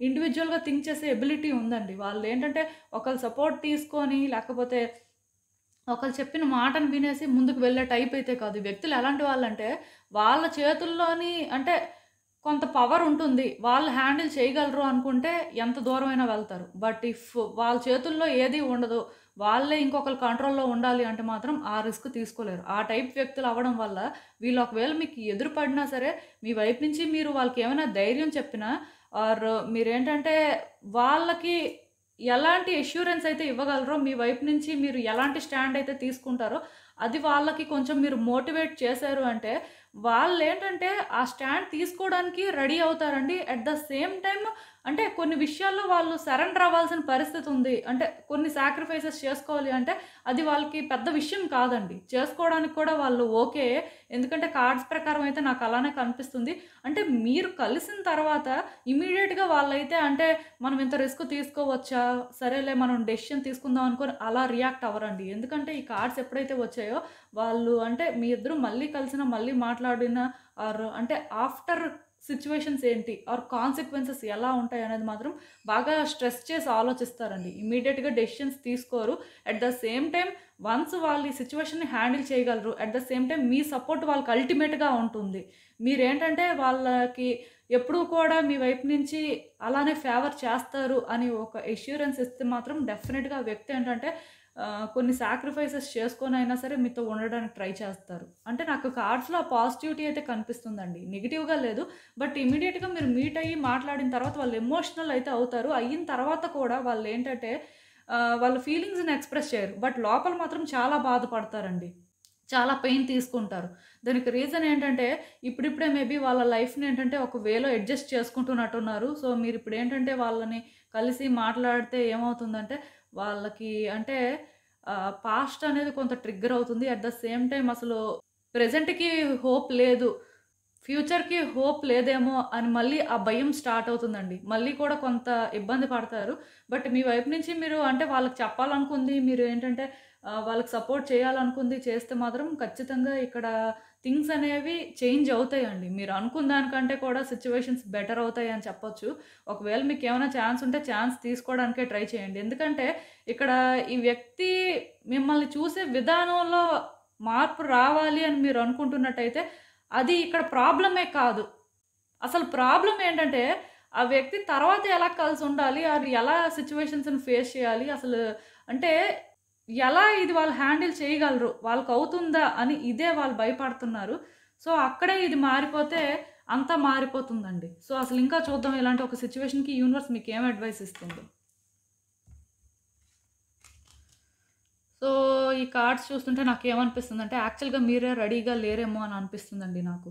ఇండివిడ్యువల్‌గా థింక్ చేసే ఎబిలిటీ ఉందండి. వాళ్ళేంటంటే ఒకళ్ళ సపోర్ట్ తీసుకొని లేకపోతే ఒకళ్ళు చెప్పిన మాటను వినేసి ముందుకు వెళ్ళే టైప్ అయితే కాదు. ఈ వ్యక్తులు ఎలాంటి వాళ్ళంటే, వాళ్ళ చేతుల్లోని అంటే కొంత పవర్ ఉంటుంది. వాళ్ళు హ్యాండిల్ చేయగలరు అనుకుంటే ఎంత దూరమైనా వెళ్తారు. బట్ ఇఫ్ వాళ్ళ చేతుల్లో ఏది ఉండదు. వాళ్ళే ఇంకొకళ్ళ కంట్రోల్‌లో ఉండాలి అంటే మాత్రం ఆ రిస్క్ తీసుకోలేరు. ఆ టైప్ వ్యక్తులు అవ్వడం వల్ల వీళ్ళు ఒకవేళ మీకు ఎదురు పడినా సరే, మీ వైపు నుంచి మీరు వాళ్ళకేమైనా ధైర్యం చెప్పినా ఆర్ మీరేంటంటే వాళ్ళకి ఎలాంటి అష్యూరెన్స్ అయితే ఇవ్వగలరో, మీ వైపు నుంచి మీరు ఎలాంటి స్టాండ్ అయితే తీసుకుంటారో, అది వాళ్ళకి కొంచెం మీరు మోటివేట్ చేశారు అంటే, వాళ్ళేంటంటే ఆ స్టాండ్ తీసుకోవడానికి రెడీ అవుతారండి. అట్ ద సేమ్ టైమ్ అంటే కొన్ని విషయాల్లో వాళ్ళు సరెండర్ అవ్వాల్సిన పరిస్థితి ఉంది. అంటే కొన్ని సాక్రిఫైసెస్ చేసుకోవాలి అంటే, అది వాళ్ళకి పెద్ద విషయం కాదండి. చేసుకోవడానికి కూడా వాళ్ళు ఓకే. ఎందుకంటే కార్డ్స్ ప్రకారం అయితే నాకు అలానే కనిపిస్తుంది. అంటే మీరు కలిసిన తర్వాత ఇమ్మీడియేట్‌గా వాళ్ళైతే అంటే మనం ఇంత రిస్క్ తీసుకోవచ్చా? సరేలే మనం డెసిషన్ తీసుకుందాం అనుకోని అలా రియాక్ట్ అవ్వరండి. ఎందుకంటే ఈ కార్డ్స్ ఎప్పుడైతే వచ్చాయో వాళ్ళు అంటే మీ ఇద్దరు మళ్ళీ కలిసినా, మళ్ళీ మాట్లాడినా ఆర్ అంటే ఆఫ్టర్ సిట్యుయేషన్స్ ఏంటి? ఆర్ కాన్సిక్వెన్సెస్ ఎలా ఉంటాయనేది మాత్రం బాగా స్ట్రెస్ చేసి ఆలోచిస్తారండి. ఇమ్మీడియేట్‌గా డెసిషన్స్ తీసుకోరు. At the same time once వాళ్ళు ఈ సిట్యుయేషన్‌ని హ్యాండిల్ చేయగలరు. At the same time me support వాళ్ళకి అల్టిమేట్‌గా ఉంటుంది. మీరేంటంటే వాళ్ళకి ఎప్పుడూ కూడా మీ వైపు నుంచి అలానే ఫేవర్ చేస్తారు అని ఒక అష్యూరెన్స్ ఇస్తే మాత్రం డెఫినిట్‌గా ఆ వ్యక్తి ఏంటంటే కొన్ని సాక్రిఫైసెస్ చేసుకొనైనా సరే మీతో ఉండడానికి ట్రై చేస్తారు. అంటే నాకు కార్డ్స్‌లో ఆ పాజిటివిటీ అయితే కనిపిస్తుందండి. నెగెటివ్‌గా లేదు. బట్ ఇమ్మీడియేట్‌గా మీరు మీట్ అయ్యి మాట్లాడిన తర్వాత వాళ్ళు ఎమోషనల్ అయితే అవుతారు. అయిన తర్వాత కూడా వాళ్ళేంటంటే వాళ్ళ ఫీలింగ్స్‌ని ఎక్స్‌ప్రెస్ చేయరు. బట్ లోపల మాత్రం చాలా బాధపడతారండి. చాలా పెయిన్ తీసుకుంటారు. దానికి రీజన్ ఏంటంటే, ఇప్పుడిప్పుడే మేబీ వాళ్ళ లైఫ్‌ని ఏంటంటే, ఒక వేలో అడ్జస్ట్ చేసుకుంటున్నట్టున్నారు. సో, మీరిప్పుడేంటంటే, వాళ్ళని కలిసి మాట్లాడితే ఏమవుతుందంటే, వాళ్ళకి అంటే, పాస్ట్ అనేది కొంత ట్రిగ్గర్ అవుతుంది. అట్ ద సేమ్ టైమ్ అసలు ప్రెజెంట్‌కి హోప్ లేదు. ఫ్యూచర్‌కి హోప్ లేదేమో అని మళ్ళీ ఆ భయం స్టార్ట్ అవుతుందండి. మళ్ళీ కూడా కొంత ఇబ్బంది పడతారు. బట్ మీ వైపు నుంచి మీరు అంటే వాళ్ళకి చెప్పాలనుకుంది మీరు ఏంటంటే వాళ్ళకి సపోర్ట్ చేయాలనుకుంది చేస్తే మాత్రం ఖచ్చితంగా ఇక్కడ థింగ్స్ అనేవి చేంజ్ అవుతాయండి. మీరు అనుకున్న దానికంటే కూడా సిట్యుయేషన్స్ బెటర్ అవుతాయి అని చెప్పొచ్చు. ఒకవేళ మీకేమైనా ఛాన్స్ ఉంటే ఛాన్స్ తీసుకోవడానికే ట్రై చేయండి. ఎందుకంటే ఇక్కడ ఈ వ్యక్తి మిమ్మల్ని చూసే విధానంలో మార్పు రావాలి అని మీరు అనుకుంటున్నట్టయితే అది ఇక్కడ ప్రాబ్లమే కాదు. అసలు ప్రాబ్లమ్ ఏంటంటే, ఆ వ్యక్తి తర్వాత ఎలా కలిసుండాలి? అది ఎలా సిట్యుయేషన్స్‌ని ఫేస్ చేయాలి? అసలు అంటే ఎలా ఇది వాళ్ళు హ్యాండిల్ చేయగలరు? వాళ్ళకవుతుందా? అని ఇదే వాళ్ళు భయపడుతున్నారు. సో, అక్కడే ఇది మారిపోతే అంతా మారిపోతుందండి. సో, అసలు ఇంకా చూద్దాం ఇలాంటి ఒక సిట్యుయేషన్‌కి యూనివర్స్ మీకేం అడ్వైస్ ఇస్తుందో. సో, ఈ కార్డ్స్ చూస్తుంటే నాకేమనిపిస్తుందంటే, యాక్చువల్‌గా మీరే రెడీగా లేరేమో అని అనిపిస్తుందండి నాకు.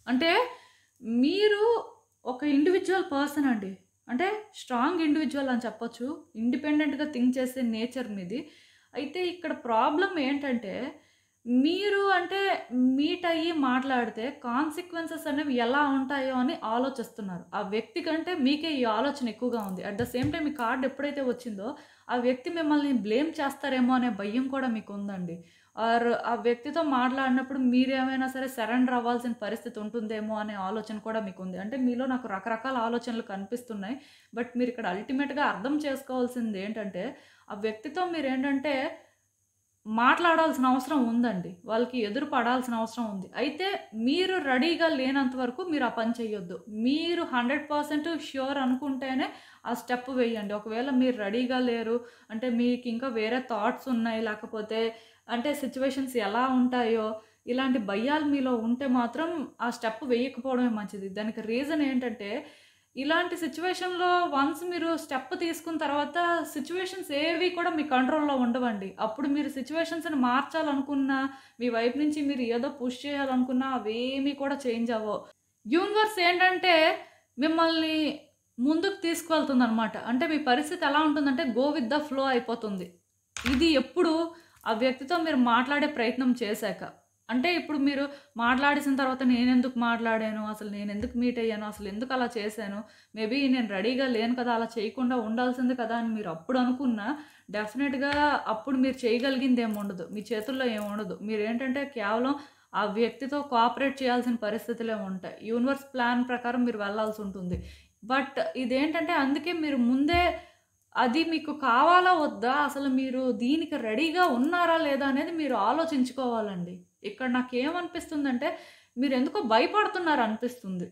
అంటే మీరు ఒక ఇండివిడ్యువల్ పర్సన్ అండి. అంటే స్ట్రాంగ్ ఇండివిడ్యువల్ అని చెప్పొచ్చు. ఇండిపెండెంట్‌గా థింక్ చేసే నేచర్ మీది. అయితే ఇక్కడ ప్రాబ్లమ్ ఏంటంటే, మీరు అంటే మీట్ అయ్యి మాట్లాడితే కాన్సిక్వెన్సెస్ అనేవి ఎలా ఉంటాయో అని ఆలోచిస్తున్నారు. ఆ వ్యక్తి కంటే మీకే ఈ ఆలోచన ఎక్కువగా ఉంది. అట్ ద సేమ్ టైమ్ ఈ కార్డ్ ఎప్పుడైతే వచ్చిందో, ఆ వ్యక్తి మిమ్మల్ని బ్లేమ్ చేస్తారేమో అనే భయం కూడా మీకుందండి. ఆర్ ఆ వ్యక్తితో మాట్లాడినప్పుడు మీరేమైనా సరే సరెండర్ అవ్వాల్సిన పరిస్థితి ఉంటుందేమో అనే ఆలోచన కూడా మీకుంది. అంటే మీలో నాకు రకరకాల ఆలోచనలు కనిపిస్తున్నాయి. బట్ మీరిక్కడ అల్టిమేట్‌గా అర్థం చేసుకోవాల్సిందేంటంటే, ఆ వ్యక్తితో మీరేంటంటే మాట్లాడాల్సిన అవసరం ఉందండి. వాళ్ళకి ఎదురు పడాల్సిన అవసరం ఉంది. అయితే మీరు రెడీగా లేనంత వరకు మీరు ఆ పని చేయొద్దు. మీరు 100% ష్యూర్ అనుకుంటేనే ఆ స్టెప్ వేయండి. ఒకవేళ మీరు రెడీగా లేరు, అంటే మీకింకా వేరే థాట్స్ ఉన్నాయి, లేకపోతే అంటే సిట్యుయేషన్స్ ఎలా ఉంటాయో, ఇలాంటి భయాలు మీలో ఉంటే మాత్రం ఆ స్టెప్ వేయకపోవడమే మంచిది. దానికి రీజన్ ఏంటంటే, ఇలాంటి సిట్యుయేషన్‌లో వన్స్ మీరు స్టెప్ తీసుకున్న తర్వాత సిట్యుయేషన్స్ ఏవి కూడా మీ కంట్రోల్‌లో ఉండవండి. అప్పుడు మీరు సిట్యుయేషన్స్‌ని మార్చాలనుకున్నా, మీ వైపు నుంచి మీరు ఏదో పుష్ చేయాలనుకున్నా అవేమీ కూడా చేంజ్ అవ్వవు. యూనివర్స్ ఏంటంటే మిమ్మల్ని ముందుకు తీసుకువెళ్తుందనమాట. అంటే మీ పరిస్థితి ఎలా ఉంటుందంటే గో విత్ ద ఫ్లో అయిపోతుంది. ఇది ఎప్పుడు ఆ వ్యక్తితో మీరు మాట్లాడే ప్రయత్నం చేశాక. అంటే ఇప్పుడు మీరు మాట్లాడేసిన తర్వాత నేనెందుకు మాట్లాడాను? అసలు నేనెందుకు మీట్ అయ్యాను? అసలు ఎందుకు అలా చేశాను? మేబీ నేను రెడీగా లేను కదా! అలా చేయకుండా ఉండాల్సింది కదా! అని మీరు అప్పుడు అనుకున్నా డెఫినిట్‌గా అప్పుడు మీరు చేయగలిగిందేమి ఉండదు. మీ చేతుల్లో ఏముండదు. మీరేంటంటే కేవలం ఆ వ్యక్తితో కోఆపరేట్ చేయాల్సిన పరిస్థితులే ఉంటాయి. యూనివర్స్ ప్లాన్ ప్రకారం మీరు వెళ్ళాల్సుంటుంది. బట్ ఇదేంటంటే అందుకే మీరు ముందే అది మీకు కావాలా వద్దా? అసలు మీరు దీనికి రెడీగా ఉన్నారా లేదా అనేది మీరు ఆలోచించుకోవాలండి. ఇక్కడ నాకేమనిపిస్తుందంటే మీరెందుకో భయపడుతున్నారనిపిస్తుంది.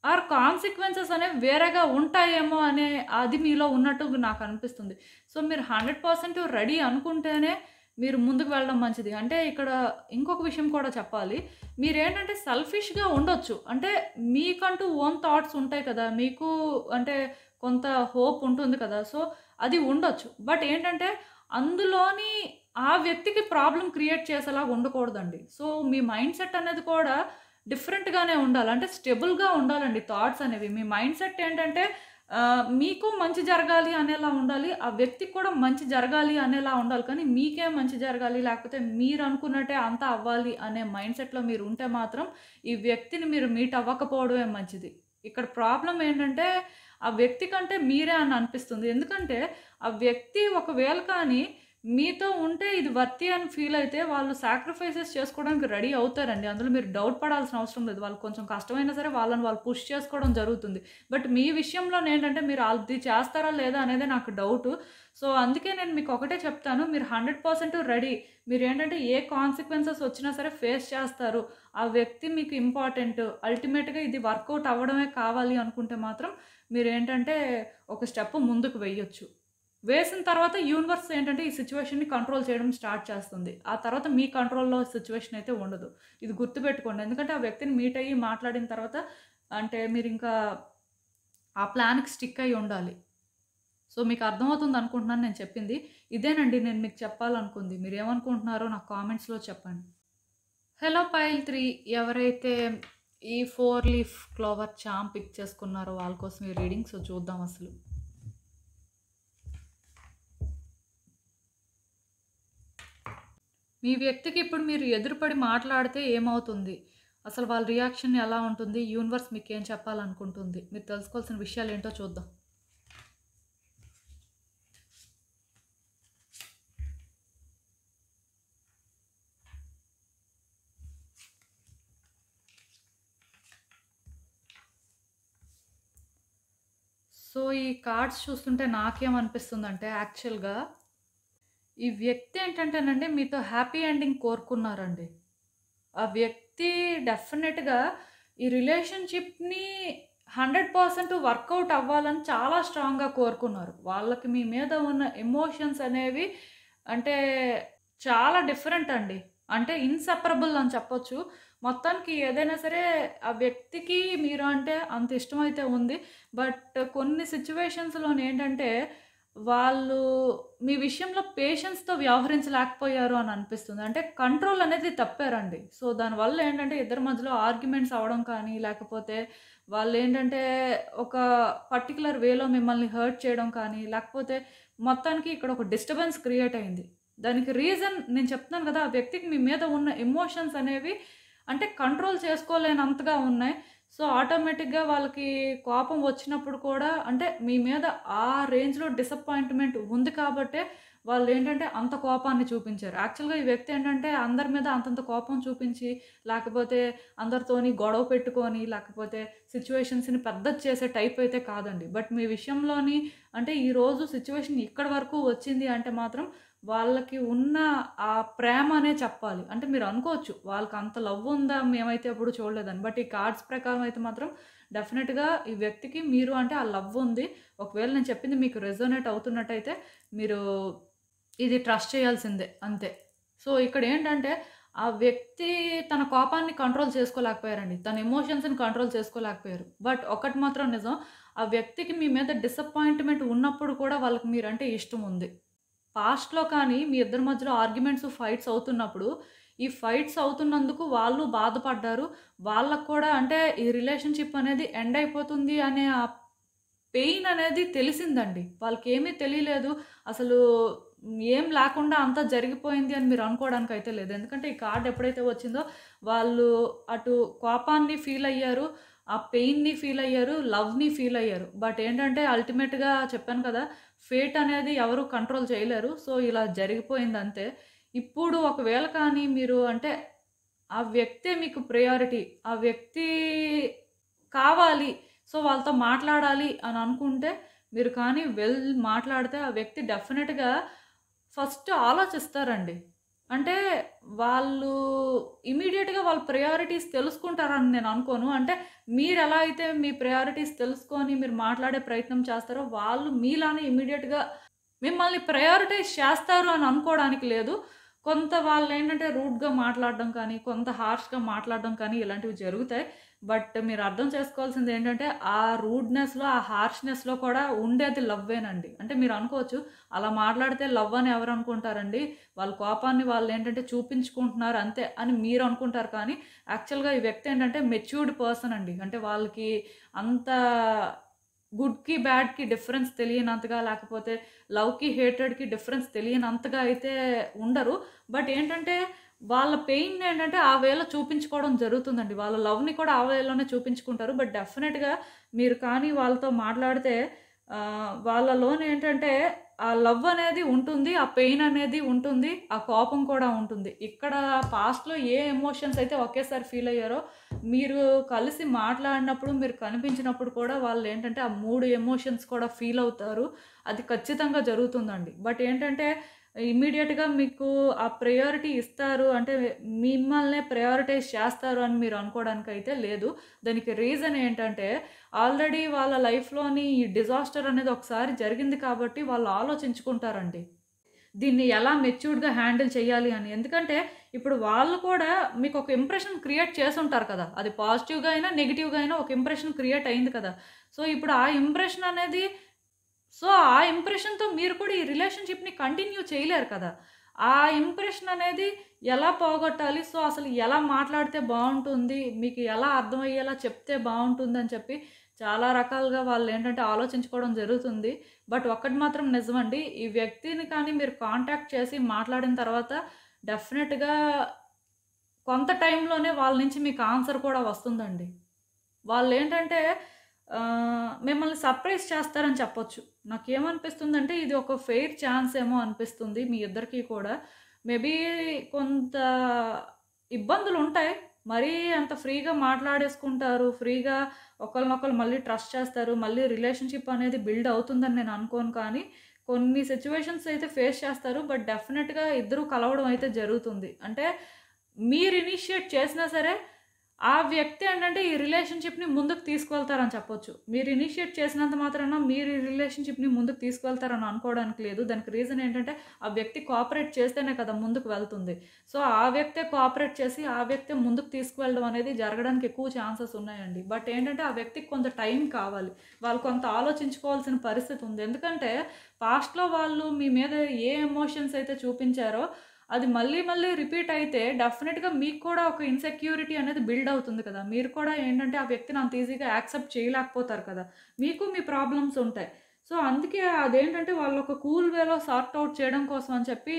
ఆర్ కాన్సిక్వెన్సెస్ అనేవి వేరేగా ఉంటాయేమో అనే అది మీలో ఉన్నట్టు నాకనిపిస్తుంది. సో, మీరు 100% రెడీ అనుకుంటేనే మీరు ముందుకు వెళ్ళడం మంచిది. అంటే ఇక్కడ ఇంకొక విషయం కూడా చెప్పాలి. మీరేంటంటే సెల్ఫిష్‌గా ఉండొచ్చు. అంటే మీకంటూ ఓన్ థాట్స్ ఉంటాయి కదా! మీకు అంటే కొంత హోప్ ఉంటుంది కదా! సో, అది ఉండొచ్చు. బట్ ఏంటంటే అందులోని ఆ వ్యక్తికి ప్రాబ్లమ్ క్రియేట్ చేసేలాగా ఉండకూడదండి. సో, మీ మైండ్ సెట్ అనేది కూడా డిఫరెంట్‌గానే ఉండాలి. అంటే స్టెబుల్‌గా ఉండాలండి థాట్స్ అనేవి. మీ మైండ్ సెట్ ఏంటంటే మీకు మంచి జరగాలి అనేలా ఉండాలి. ఆ వ్యక్తికి కూడా మంచి జరగాలి అనేలా ఉండాలి. కానీ మీకే మంచి జరగాలి, లేకపోతే మీరనుకున్నట్టే అంతా అవ్వాలి అనే మైండ్ సెట్‌లో మీరు ఉంటే మాత్రం ఈ వ్యక్తిని మీరు మీట్ అవ్వకపోవడమే మంచిది. ఇక్కడ ప్రాబ్లమ్ ఏంటంటే ఆ వ్యక్తి కంటే మీరే అని అనిపిస్తుంది. ఎందుకంటే ఆ వ్యక్తి ఒకవేళ కానీ మీతో ఉంటే ఇది వర్తీ అని ఫీల్ అయితే వాళ్ళు సాక్రిఫైసెస్ చేసుకోవడానికి రెడీ అవుతారండి. అందులో మీరు డౌట్ పడాల్సిన అవసరం లేదు. వాళ్ళకి కొంచెం కష్టమైనా సరే వాళ్ళని వాళ్ళు పుష్ చేసుకోవడం జరుగుతుంది. బట్ మీ విషయంలోనేంటంటే మీరు అది చేస్తారా లేదా అనేదే నాకు డౌటు. సో, అందుకే నేను మీకు ఒకటే చెప్తాను. మీరు 100% రెడీ. మీరేంటంటే ఏ కాన్సిక్వెన్సెస్ వచ్చినా సరే ఫేస్ చేస్తారు. ఆ వ్యక్తి మీకు ఇంపార్టెంట్. అల్టిమేట్‌గా ఇది వర్కౌట్ అవ్వడమే కావాలి అనుకుంటే మాత్రం మీరేంటంటే ఒక స్టెప్ ముందుకు వెయ్యొచ్చు. వేసిన తర్వాత యూనివర్స్ ఏంటంటే ఈ సిట్యుయేషన్‌ని కంట్రోల్ చేయడం స్టార్ట్ చేస్తుంది. ఆ తర్వాత మీ కంట్రోల్‌లో సిట్యుయేషన్ అయితే ఉండదు. ఇది గుర్తుపెట్టుకోండి. ఎందుకంటే ఆ వ్యక్తిని మీట్ అయ్యి మాట్లాడిన తర్వాత అంటే మీరింకా ఆ ప్లాన్‌కి స్టిక్ అయ్యి ఉండాలి. సో, మీకు అర్థమవుతుంది అనుకుంటున్నాను నేను చెప్పింది. ఇదేనండి నేను మీకు చెప్పాలనుకుంది. మీరేమనుకుంటున్నారో నాకు కామెంట్స్‌లో చెప్పండి. హలో పైల్ 3 ఎవరైతే ఈ 4 లీఫ్ క్లోవర్ చార్మ్ పిక్ చేసుకున్నారో వాళ్ళ కోసం ఈ రీడింగ్. సో, చూద్దాం అసలు. మీ వ్యక్తికి ఇప్పుడు మీరు ఎదురుపడి మాట్లాడితే ఏమవుతుంది? అసలు వాళ్ళ రియాక్షన్ ఎలా ఉంటుంది? యూనివర్స్ మీకేం చెప్పాలనుకుంటుంది? మీరు తెలుసుకోవాల్సిన విషయాలేంటో చూద్దాం. సో, ఈ కార్డ్స్ చూస్తుంటే నాకేమనిపిస్తుందంటే యాక్చువల్‌గా ఈ వ్యక్తి ఏంటంటేనండి మీతో హ్యాపీ ఎండింగ్ కోరుకున్నారండి. ఆ వ్యక్తి డెఫినెట్‌గా ఈ రిలేషన్‌షిప్‌ని 100% వర్కౌట్ అవ్వాలని చాలా స్ట్రాంగ్‌గా కోరుకున్నారు. వాళ్ళకి మీ మీద ఉన్న ఎమోషన్స్ అనేవి అంటే చాలా డిఫరెంట్ అండి. అంటే ఇన్‌సెపరబుల్ అని చెప్పొచ్చు. మొత్తానికి ఏదైనా సరే ఆ వ్యక్తికి మీరు అంటే అంత ఇష్టమైతే ఉంది. బట్ కొన్ని సిట్యుయేషన్స్‌లోనేంటంటే వాళ్ళు మీ విషయంలో పేషెన్స్‌తో వ్యవహరించలేకపోయారు అని అనిపిస్తుంది. అంటే కంట్రోల్ అనేది తప్పారండి. సో, దానివల్ల ఏంటంటే ఇద్దరి మధ్యలో ఆర్గ్యుమెంట్స్ అవ్వడం కానీ, లేకపోతే వాళ్ళేంటంటే ఒక పర్టిక్యులర్ వేలో మిమ్మల్ని హర్ట్ చేయడం కానీ, లేకపోతే మొత్తానికి ఇక్కడ ఒక డిస్టర్బెన్స్ క్రియేట్ అయింది. దానికి రీజన్ నేను చెప్తున్నాను కదా! ఆ వ్యక్తికి మీ మీద ఉన్న ఎమోషన్స్ అనేవి అంటే కంట్రోల్ చేసుకోలేనంతగా ఉన్నాయి. సో, ఆటోమేటిక్‌గా వాళ్ళకి కోపం వచ్చినప్పుడు కూడా అంటే మీ మీద ఆ రేంజ్‌లో డిసప్పాయింట్‌మెంట్ ఉంది కాబట్టే వాళ్ళేంటంటే అంత కోపాన్ని చూపించారు. యాక్చువల్‌గా ఈ వ్యక్తి ఏంటంటే అందరి మీద అంతంత కోపం చూపించి, లేకపోతే అందరితోని గొడవ పెట్టుకొని, లేకపోతే సిట్యుయేషన్స్‌ని పెద్దది చేసే టైప్ అయితే కాదండి. బట్ మీ విషయంలోని అంటే ఈరోజు సిట్యుయేషన్ ఇక్కడి వరకు వచ్చింది అంటే మాత్రం వాళ్ళకి ఉన్న ఆ ప్రేమ అనే చెప్పాలి. అంటే మీరు అనుకోవచ్చు వాళ్ళకి అంత లవ్ ఉందా మేమైతే ఎప్పుడు చూడలేదని. బట్ ఈ కార్డ్స్ ప్రకారం అయితే మాత్రం డెఫినిట్‌గా ఈ వ్యక్తికి మీరు అంటే ఆ లవ్ ఉంది. ఒకవేళ నేను చెప్పింది మీకు రెజొనేట్ అవుతున్నట్టయితే మీరు ఇది ట్రస్ట్ చేయాల్సిందే అంతే. సో, ఇక్కడేంటంటే ఆ వ్యక్తి తన కోపాన్ని కంట్రోల్ చేసుకోలేకపోయారండి. తన ఎమోషన్స్‌ని కంట్రోల్ చేసుకోలేకపోయారు. బట్ ఒకటి మాత్రం నిజం. ఆ వ్యక్తికి మీ మీద డిసప్పాయింట్‌మెంట్ ఉన్నప్పుడు కూడా వాళ్ళకి మీరంటే ఇష్టం ఉంది. పాస్ట్‌లో కానీ మీ ఇద్దరి మధ్యలో ఆర్గ్యుమెంట్స్, ఫైట్స్ అవుతున్నప్పుడు, ఈ ఫైట్స్ అవుతున్నందుకు వాళ్ళు బాధపడ్డారు. వాళ్ళకి కూడా అంటే ఈ రిలేషన్‌షిప్ అనేది ఎండ్ అయిపోతుంది అనే ఆ పెయిన్ అనేది తెలిసిందండి. వాళ్ళకేమీ తెలియలేదు. అసలు ఏం లేకుండా అంతా జరిగిపోయింది అని మీరు అనుకోవడానికైతే లేదు. ఎందుకంటే ఈ కార్డ్ ఎప్పుడైతే వచ్చిందో వాళ్ళు అటు కోపాన్ని ఫీల్ అయ్యారు. ఆ పెయిన్‌ని ఫీల్ అయ్యారు. లవ్‌ని ఫీల్ అయ్యారు. బట్ ఏంటంటే అల్టిమేట్‌గా చెప్పాను కదా! ఫేట్ అనేది ఎవరు కంట్రోల్ చేయలేరు. సో, ఇలా జరిగిపోయిందంతే. ఇప్పుడు ఒకవేళ కానీ మీరు అంటే ఆ వ్యక్తే మీకు ప్రయారిటీ. ఆ వ్యక్తి కావాలి. సో, వాళ్ళతో మాట్లాడాలి అని అనుకుంటే, మీరు కానీ మాట్లాడితే ఆ వ్యక్తి డెఫినిట్‌గా ఫస్ట్ ఆలోచిస్తారండి. అంటే వాళ్ళు ఇమ్మీడియేట్‌గా వాళ్ళ ప్రయారిటీస్ తెలుసుకుంటారని నేను అనుకోను. అంటే మీరెలా అయితే మీ ప్రయారిటీస్ తెలుసుకొని మీరు మాట్లాడే ప్రయత్నం చేస్తారో, వాళ్ళు మీలానే ఇమ్మీడియేట్‌గా మిమ్మల్ని ప్రయారిటైజ్ చేస్తారు అని అనుకోవడానికి లేదు. కొంత వాళ్ళేంటంటే రూడ్‌గా మాట్లాడడం కానీ, కొంత హార్ష్‌గా మాట్లాడడం కానీ ఇలాంటివి జరుగుతాయి. బట్ మీరు అర్థం చేసుకోవాల్సిందేంటంటే, ఆ రూడ్‌నెస్‌లో, ఆ హార్ష్‌నెస్‌లో కూడా ఉండేది లవ్వేనండి. అంటే మీరు అనుకోవచ్చు, అలా మాట్లాడితే లవ్ అని ఎవరు అనుకుంటారండి? వాళ్ళ కోపాన్ని వాళ్ళేంటంటే చూపించుకుంటున్నారు అంతే అని మీరు అనుకుంటారు. కానీ యాక్చువల్‌గా ఈ వ్యక్తి ఏంటంటే మెచ్యూర్డ్ పర్సన్ అండి. అంటే వాళ్ళకి అంత గుడ్‌కి, బ్యాడ్‌కి డిఫరెన్స్ తెలియనంతగా లేకపోతే లవ్‌కి, హేట్రెడ్‌కి డిఫరెన్స్ తెలియనంతగా అయితే ఉండరు. బట్ ఏంటంటే, వాళ్ళ పెయిన్‌ని ఏంటంటే, ఆ వేలో చూపించుకోవడం జరుగుతుందండి. వాళ్ళ లవ్‌ని కూడా ఆ వేలోనే చూపించుకుంటారు. బట్ డెఫినెట్‌గా మీరు కానీ వాళ్ళతో మాట్లాడితే వాళ్ళలోనేంటంటే, ఆ లవ్ అనేది ఉంటుంది. ఆ పెయిన్ అనేది ఉంటుంది. ఆ కోపం కూడా ఉంటుంది. ఇక్కడ పాస్ట్‌లో ఏ ఎమోషన్స్ అయితే ఒకేసారి ఫీల్ అయ్యారో, మీరు కలిసి మాట్లాడినప్పుడు, మీరు కనిపించినప్పుడు కూడా వాళ్ళేంటంటే, ఆ 3 ఎమోషన్స్ కూడా ఫీల్ అవుతారు. అది ఖచ్చితంగా జరుగుతుందండి. బట్ ఏంటంటే, ఇమ్మీడియేట్‌గా మీకు ఆ ప్రయారిటీ ఇస్తారు అంటే, మిమ్మల్నే ప్రయారిటైజ్ చేస్తారు అని మీరు అనుకోవడానికైతే లేదు. దానికి రీజన్ ఏంటంటే, ఆల్రెడీ వాళ్ళ లైఫ్‌లోని ఈ డిజాస్టర్ అనేది ఒకసారి జరిగింది కాబట్టి వాళ్ళు ఆలోచించుకుంటారండి. దీన్ని ఎలా మెచ్యూర్డ్‌గా హ్యాండిల్ చేయాలి అని. ఎందుకంటే, ఇప్పుడు వాళ్ళు కూడా మీకొక ఇంప్రెషన్ క్రియేట్ చేసుంటారు కదా! అది పాజిటివ్‌గా అయినా, నెగెటివ్‌గా అయినా ఒక ఇంప్రెషన్ క్రియేట్ అయింది కదా! సో, ఇప్పుడు ఆ ఇంప్రెషన్ అనేది సో, ఆ ఇంప్రెషన్‌తో మీరు కూడా ఈ రిలేషన్‌షిప్‌ని కంటిన్యూ చేయలేరు కదా! ఆ ఇంప్రెషన్ అనేది ఎలా పోగొట్టాలి? సో, అసలు ఎలా మాట్లాడితే బావుంటుంది? మీకు ఎలా అర్థమయ్యేలా చెప్తే బావుంటుందని చెప్పి చాలా రకాలుగా వాళ్ళేంటంటే ఆలోచించుకోవడం జరుగుతుంది. బట్ ఒక్కటి మాత్రం నిజమండి. ఈ వ్యక్తిని కానీ మీరు కాంటాక్ట్ చేసి మాట్లాడిన తర్వాత డెఫినెట్‌గా కొంత టైంలోనే వాళ్ళ నుంచి మీకు ఆన్సర్ కూడా వస్తుందండి. వాళ్ళేంటంటే మిమ్మల్ని సర్ప్రైజ్ చేస్తారని చెప్పొచ్చు. నాకేమనిపిస్తుందంటే ఇది ఒక ఫెయిర్ ఛాన్స్ ఏమో అనిపిస్తుంది మీ ఇద్దరికీ కూడా. మేబీ కొంత ఇబ్బందులుంటాయి. మరీ అంత ఫ్రీగా మాట్లాడేసుకుంటారు. ఫ్రీగా ఒకళ్ళనొకళ్ళు మళ్ళీ ట్రస్ట్ చేస్తారు. మళ్ళీ రిలేషన్‌షిప్ అనేది బిల్డ్ అవుతుందని నేను అనుకోను కానీ, కొన్ని సిట్యుయేషన్స్ అయితే ఫేస్ చేస్తారు. బట్ డెఫినిట్‌గా ఇద్దరూ కలవడం అయితే జరుగుతుంది. అంటే మీరు ఇనిషియేట్ చేసినా సరే, ఆ వ్యక్తి ఏంటంటే ఈ రిలేషన్‌షిప్‌ని ముందుకు తీసుకువెళ్తారని చెప్పొచ్చు. మీరు ఇనిషియేట్ చేసినంత మాత్రాన మీరు ఈ రిలేషన్‌షిప్‌ని ముందుకు తీసుకువెళ్తారని అనుకోవడానికి లేదు. దానికి రీజన్ ఏంటంటే, ఆ వ్యక్తి కోఆపరేట్ చేస్తేనే కదా ముందుకు వెళ్తుంది. సో, ఆ వ్యక్తే కోఆపరేట్ చేసి, ఆ వ్యక్తే ముందుకు తీసుకువెళ్ళడం అనేది జరగడానికి ఎక్కువ ఛాన్సెస్ ఉన్నాయండి. బట్ ఏంటంటే, ఆ వ్యక్తికి కొంత టైం కావాలి. వాళ్ళు కొంత ఆలోచించుకోవాల్సిన పరిస్థితి ఉంది. ఎందుకంటే, పాస్ట్‌లో వాళ్ళు మీ మీద ఏ ఎమోషన్స్ అయితే చూపించారో అది మళ్ళీ మళ్ళీ రిపీట్ అయితే డెఫినిట్‌గా మీకు కూడా ఒక ఇన్‌సెక్యూరిటీ అనేది బిల్డ్ అవుతుంది కదా! మీరు కూడా ఏంటంటే ఆ వ్యక్తిని అంత ఈజీగా యాక్సెప్ట్ చేయలేకపోతారు కదా! మీకు మీ ప్రాబ్లమ్స్ ఉంటాయి. సో, అందుకే అదేంటంటే వాళ్ళు ఒక కూల్ వేలో సార్ట్ ఔట్ చేయడం కోసం అని చెప్పి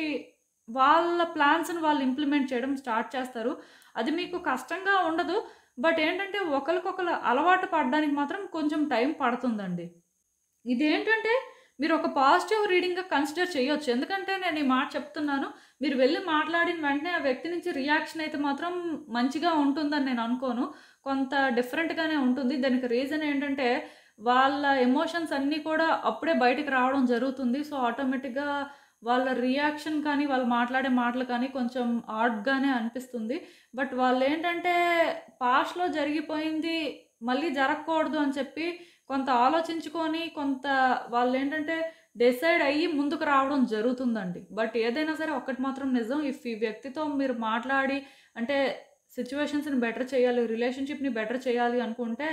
వాళ్ళ ప్లాన్స్‌ని వాళ్ళు ఇంప్లిమెంట్ చేయడం స్టార్ట్ చేస్తారు. అది మీకు కష్టంగా ఉండదు. బట్ ఏంటంటే ఒకళ్ళకొకళ్ళు అలవాటు పడడానికి మాత్రం కొంచెం టైం పడుతుందండి. ఇదేంటంటే మీరొక పాజిటివ్ రీడింగ్‌గా కన్సిడర్ చేయొచ్చు. ఎందుకంటే నేను ఈ మాట చెప్తున్నాను. మీరు వెళ్లి మాట్లాడిన వెంటనే ఆ వ్యక్తి నుంచి రియాక్షన్ అయితే మాత్రం మంచిగా ఉంటుందని నేను అనుకోను. కొంత డిఫరెంట్‌గానే ఉంటుంది. దానికి రీజన్ ఏంటంటే వాళ్ళ ఎమోషన్స్ అన్నీ కూడా అప్పుడే బయటికి రావడం జరుగుతుంది. సో, ఆటోమేటిక్‌గా వాళ్ళ రియాక్షన్ కానీ, వాళ్ళు మాట్లాడే మాటలు కానీ కొంచెం ఆడ్‌గానే అనిపిస్తుంది. బట్ వాళ్ళేంటంటే పాస్ట్‌లో జరిగిపోయింది మళ్ళీ జరగకూడదు అని చెప్పి కొంత ఆలోచించుకొని, కొంత వాళ్ళేంటంటే డిసైడ్ అయ్యి ముందుకు రావడం జరుగుతుందండి. బట్ ఏదైనా సరే ఒక్కటి మాత్రం నిజం. ఈ వ్యక్తితో మీరు మాట్లాడి అంటే సిట్యుయేషన్స్‌ని బెటర్ చేయాలి, రిలేషన్‌షిప్‌ని బెటర్ చేయాలి అనుకుంటే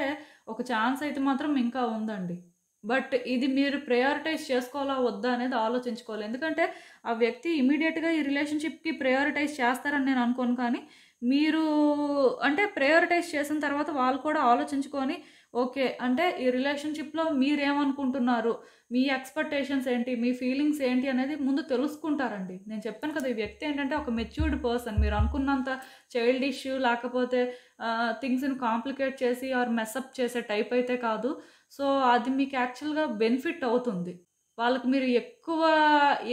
ఒక ఛాన్స్ అయితే మాత్రం ఇంకా ఉందండి. బట్ ఇది మీరు ప్రయారిటైజ్ చేసుకోవాలా? వద్దా? అనేది ఆలోచించుకోవాలి. ఎందుకంటే ఆ వ్యక్తి ఇమ్మీడియేట్‌గా ఈ రిలేషన్‌షిప్‌కి ప్రయారిటైజ్ చేస్తారని నేను అనుకోను కానీ, మీరు అంటే ప్రయారిటైజ్ చేసిన తర్వాత వాళ్ళు కూడా ఆలోచించుకొని ఓకే. అంటే ఈ రిలేషన్‌షిప్‌లో మీరేమనుకుంటున్నారు? మీ ఎక్స్‌పెక్టేషన్స్ ఏంటి? మీ ఫీలింగ్స్ ఏంటి? అనేది ముందు తెలుసుకుంటారండి. నేను చెప్పాను కదా! ఈ వ్యక్తి ఏంటంటే ఒక మెచ్యూర్డ్ పర్సన్. మీరు అనుకున్నంత చైల్డిష్ లేకపోతే థింగ్స్‌ని కాంప్లికేట్ చేసి ఆర్ మెసప్ చేసే టైప్ అయితే కాదు. సో, అది మీకు యాక్చువల్‌గా బెనిఫిట్ అవుతుంది. వాళ్ళకి మీరు ఎక్కువ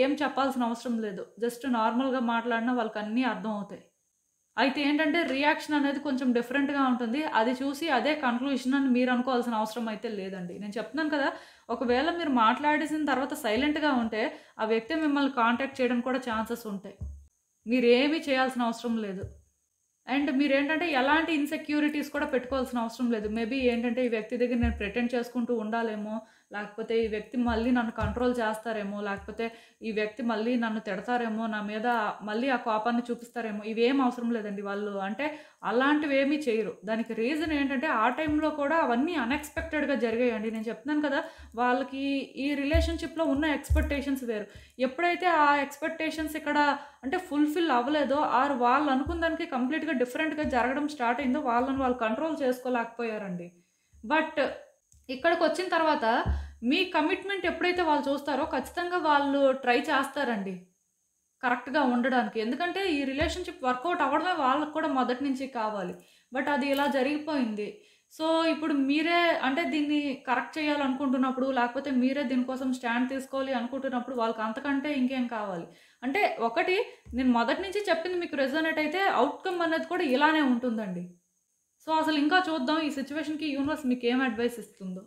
ఏం చెప్పాల్సిన అవసరం లేదు. జస్ట్ నార్మల్‌గా మాట్లాడినా వాళ్ళకన్నీ అర్థమవుతాయి. అయితే ఏంటంటే రియాక్షన్ అనేది కొంచెం డిఫరెంట్‌గా ఉంటుంది. అది చూసి అదే కన్క్లూషన్ అని మీరు అనుకోవాల్సిన అవసరం అయితే లేదండి. నేను చెప్తున్నాను కదా! ఒకవేళ మీరు మాట్లాడేసిన తర్వాత సైలెంట్‌గా ఉంటే, ఆ వ్యక్తి మిమ్మల్ని కాంటాక్ట్ చేయడానికి కూడా ఛాన్సెస్ ఉంటాయి. మీరేమి చేయాల్సిన అవసరం లేదు. అండ్ మీరేంటంటే ఎలాంటి ఇన్‌సెక్యూరిటీస్ కూడా పెట్టుకోవాల్సిన అవసరం లేదు. మేబీ ఏంటంటే ఈ వ్యక్తి దగ్గర నేను ప్రిటెండ్ చేసుకుంటూ ఉండాలేమో, లేకపోతే ఈ వ్యక్తి మళ్ళీ నన్ను కంట్రోల్ చేస్తారేమో, లేకపోతే ఈ వ్యక్తి మళ్ళీ నన్ను తిడతారేమో, నా మీద మళ్ళీ ఆ కోపాన్ని చూపిస్తారేమో, ఇవేం అవసరం లేదండి. వాళ్ళు అంటే అలాంటివేమీ చేయరు. దానికి రీజన్ ఏంటంటే ఆ టైంలో కూడా అవన్నీ అన్‌ఎక్స్‌పెక్టెడ్‌గా జరిగాయండి. నేను చెప్తున్నాను కదా! వాళ్ళకి ఈ రిలేషన్‌షిప్‌లో ఉన్న ఎక్స్‌పెక్టేషన్స్ వేరు. ఎప్పుడైతే ఆ ఎక్స్‌పెక్టేషన్స్ ఇక్కడ అంటే ఫుల్‌ఫిల్ అవ్వలేదో ఆర్ వాళ్ళు అనుకున్న దానికి కంప్లీట్‌గా డిఫరెంట్‌గా జరగడం స్టార్ట్ అయిందో వాళ్ళని వాళ్ళు కంట్రోల్ చేసుకోలేకపోయారండి. బట్ ఇక్కడికొచ్చిన తర్వాత మీ కమిట్మెంట్ ఎప్పుడైతే వాళ్ళు చూస్తారో ఖచ్చితంగా వాళ్ళు ట్రై చేస్తారండి. కరెక్ట్‌గా ఉండడానికి. ఎందుకంటే ఈ రిలేషన్‌షిప్ వర్కౌట్ అవ్వడమే వాళ్ళకి కూడా మొదటి నుంచి కావాలి. బట్ అది ఇలా జరిగిపోయింది. సో, ఇప్పుడు మీరే అంటే దీన్ని కరెక్ట్ చేయాలనుకుంటున్నప్పుడు, లేకపోతే మీరే దీనికోసం స్టాండ్ తీసుకోవాలి అనుకుంటున్నప్పుడు వాళ్ళకి అంతకంటే ఇంకేం కావాలి. అంటే ఒకటి నేను మొదటి నుంచి చెప్పింది మీకు రెజొనేట్ అయితే ఔట్‌కమ్ అనేది కూడా ఇలానే ఉంటుందండి. సో, అసలు ఇంకా చూద్దాం ఈ సిట్యుయేషన్‌కి యూనివర్స్ మీకేం అడ్వైస్ ఇస్తుందో.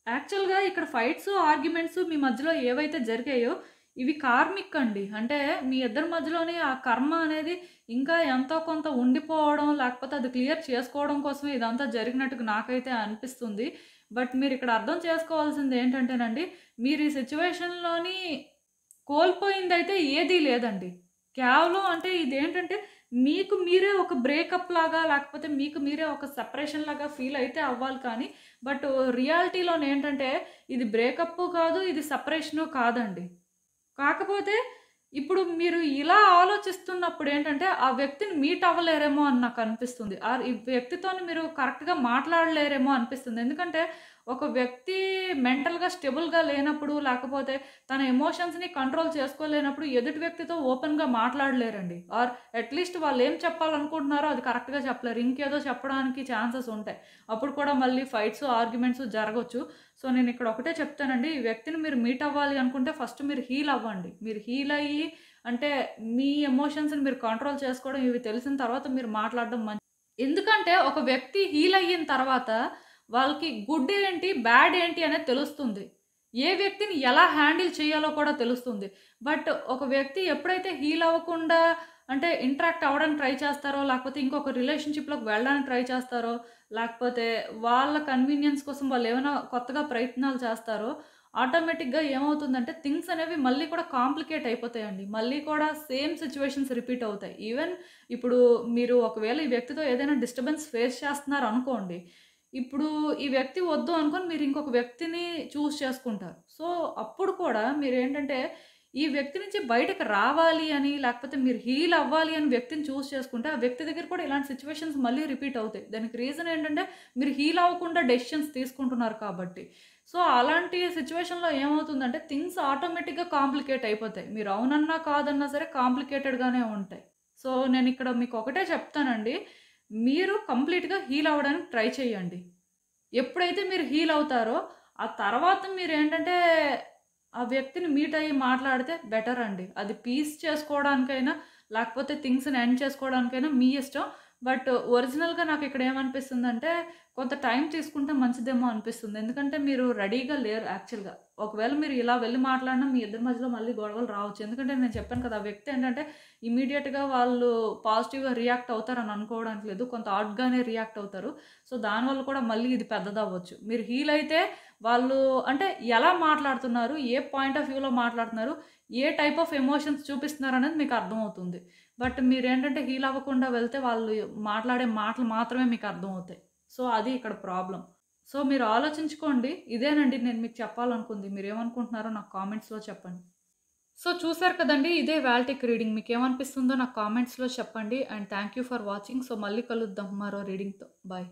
యాక్చువల్‌గా ఇక్కడ ఫైట్సు, ఆర్గ్యుమెంట్సు మీ మధ్యలో ఏవైతే జరిగాయో, ఇవి కార్మిక్ అండి. అంటే మీ ఇద్దరి మధ్యలోని ఆ కర్మ అనేది ఇంకా ఎంతో కొంత ఉండిపోవడం, లేకపోతే అది క్లియర్ చేసుకోవడం కోసమే ఇదంతా జరిగినట్టుగా నాకైతే అనిపిస్తుంది. బట్ మీరిక్కడ అర్థం చేసుకోవాల్సింది ఏంటంటేనండి, మీరు ఈ సిట్యుయేషన్‌లోని కోల్పోయిందైతే ఏదీ లేదండి. కేవలం అంటే ఇదేంటంటే మీకు మీరే ఒక బ్రేకప్ లాగా లేకపోతే మీకు మీరే ఒక సెపరేషన్ లాగా ఫీల్ అయితే అవ్వాలి కానీ, బట్ రియాలిటీలోనేంటంటే ఇది బ్రేకప్పు కాదు, ఇది సెపరేషను కాదండి. కాకపోతే ఇప్పుడు మీరు ఇలా ఆలోచిస్తున్నప్పుడేంటంటే, ఆ వ్యక్తిని మీట్ అవ్వలేరేమో అని నాకనిపిస్తుంది. ఈ వ్యక్తితోని మీరు కరెక్ట్‌గా మాట్లాడలేరేమో అనిపిస్తుంది. ఎందుకంటే, ఒక వ్యక్తి మెంటల్‌గా స్టేబుల్‌గా లేనప్పుడు, లేకపోతే తన ఎమోషన్స్‌ని కంట్రోల్ చేసుకోలేనప్పుడు ఎదుటి వ్యక్తితో ఓపెన్‌గా మాట్లాడలేరండి. ఆర్ అట్‌లీస్ట్ వాళ్ళేం చెప్పాలనుకుంటున్నారో అది కరెక్ట్‌గా చెప్పలేరు. ఇంకేదో చెప్పడానికి ఛాన్సెస్ ఉంటాయి. అప్పుడు కూడా మళ్ళీ ఫైట్స్, ఆర్గ్యుమెంట్స్ జరగొచ్చు. సో, నేనిక్కడ ఒకటే చెప్తానండి. ఈ వ్యక్తిని మీరు మీట్ అవ్వాలి అనుకుంటే ఫస్ట్ మీరు హీల్ అవ్వండి. మీరు హీల్ అయ్యి అంటే మీ ఎమోషన్స్‌ని మీరు కంట్రోల్ చేసుకోవడం ఇవి తెలిసిన తర్వాత మీరు మాట్లాడడం ఎందుకంటే ఒక వ్యక్తి హీల్ అయిన తర్వాత వాళ్ళకి గుడ్ ఏంటి, బ్యాడ్ ఏంటి అనేది తెలుస్తుంది. ఏ వ్యక్తిని ఎలా హ్యాండిల్ చేయాలో కూడా తెలుస్తుంది. బట్ ఒక వ్యక్తి ఎప్పుడైతే హీల్ అవ్వకుండా అంటే ఇంటరాక్ట్ అవ్వడానికి ట్రై చేస్తారో, లేకపోతే ఇంకొక రిలేషన్‌షిప్‌లోకి వెళ్ళడానికి ట్రై చేస్తారో, లేకపోతే వాళ్ళ కన్వీనియన్స్ కోసం వాళ్ళేమైనా కొత్తగా ప్రయత్నాలు చేస్తారో, ఆటోమేటిక్‌గా ఏమవుతుందంటే థింగ్స్ అనేవి మళ్ళీ కూడా కాంప్లికేట్ అయిపోతాయండి. మళ్ళీ కూడా సేమ్ సిట్యుయేషన్స్ రిపీట్ అవుతాయి. ఈవెన్ ఇప్పుడు మీరు ఒకవేళ ఈ వ్యక్తితో ఏదైనా డిస్టర్బెన్స్ ఫేస్ చేస్తున్నారనుకోండి. ఇప్పుడు ఈ వ్యక్తి వద్దు అనుకోని మీరు ఇంకొక వ్యక్తిని చేసుకుంటారు. సో, అప్పుడు కూడా మీరేంటంటే ఈ వ్యక్తి నుంచి బయటకి రావాలి అని, లేకపోతే మీరు హీల్ అవ్వాలి అని వ్యక్తిని చేసుకుంటే, ఆ వ్యక్తి దగ్గర కూడా ఇలాంటి సిట్యుయేషన్స్ మళ్ళీ రిపీట్ అవుతాయి. దానికి రీజన్ ఏంటంటే మీరు హీల్ అవ్వకుండా డెసిషన్స్ తీసుకుంటున్నారు కాబట్టి. సో, అలాంటి సిట్యుయేషన్‌లో ఏమవుతుందంటే థింగ్స్ ఆటోమేటిక్‌గా కాంప్లికేట్ అయిపోతాయి. మీరు అవునన్నా, కాదన్నా సరే కాంప్లికేటెడ్‌గానే ఉంటాయి. సో, నేనిక్కడ మీకు ఒకటే చెప్తానండి. మీరు కంప్లీట్‌గా హీల్ అవ్వడానికి ట్రై చేయండి. ఎప్పుడైతే మీరు హీల్ అవుతారో, ఆ తర్వాత మీరేంటంటే, ఆ వ్యక్తిని మీట్ అయ్యి మాట్లాడితే బెటర్ అండి. అది పీస్ చేసుకోవడానికైనా, లేకపోతే థింగ్స్‌ని ఎండ్ చేసుకోవడానికైనా మీ ఇష్టం. బట్ ఒరిజినల్‌గా నాకిక్కడ ఏమనిపిస్తుందంటే, కొంత టైం తీసుకుంటే మంచిదేమో అనిపిస్తుంది. ఎందుకంటే, మీరు రెడీగా లేరు యాక్చువల్‌గా. ఒకవేళ మీరు ఇలా వెళ్లి మాట్లాడినా మీ ఇద్దరి మధ్యలో మళ్ళీ గొడవలు రావచ్చు. ఎందుకంటే, నేను చెప్పాను కదా! ఆ వ్యక్తి ఏంటంటే, ఇమ్మీడియేట్‌గా వాళ్ళు పాజిటివ్‌గా రియాక్ట్ అవుతారని అనుకోవడానికి లేదు. కొంత హాట్‌గానే రియాక్ట్ అవుతారు. సో, దానివల్ల కూడా మళ్ళీ ఇది పెద్దదవ్వచ్చు. మీరు హీల్ అయితే వాళ్ళు అంటే ఎలా మాట్లాడుతున్నారు? ఏ పాయింట్ ఆఫ్ వ్యూలో మాట్లాడుతున్నారు? ఏ టైప్ ఆఫ్ ఎమోషన్స్ చూపిస్తున్నారనేది మీకు అర్థమవుతుంది. బట్ మీరేంటంటే హీల్ అవ్వకుండా వెళ్తే వాళ్ళు మాట్లాడే మాటలు మాత్రమే మీకు అర్థమవుతాయి. సో, అది ఇక్కడ ప్రాబ్లమ్. సో, మీరు ఆలోచించుకోండి. ఇదేనండి నేను మీకు చెప్పాలనుకుంది. మీరేమనుకుంటున్నారో నాకు కామెంట్స్‌లో చెప్పండి. సో, చూసారు కదండీ! ఇదే ఇవాల్టికి రీడింగ్. మీకేమనిపిస్తుందో నాకు కామెంట్స్‌లో చెప్పండి. And thank you for watching. So, మళ్ళీ కలుద్దాం మరో రీడింగ్‌తో. బాయ్.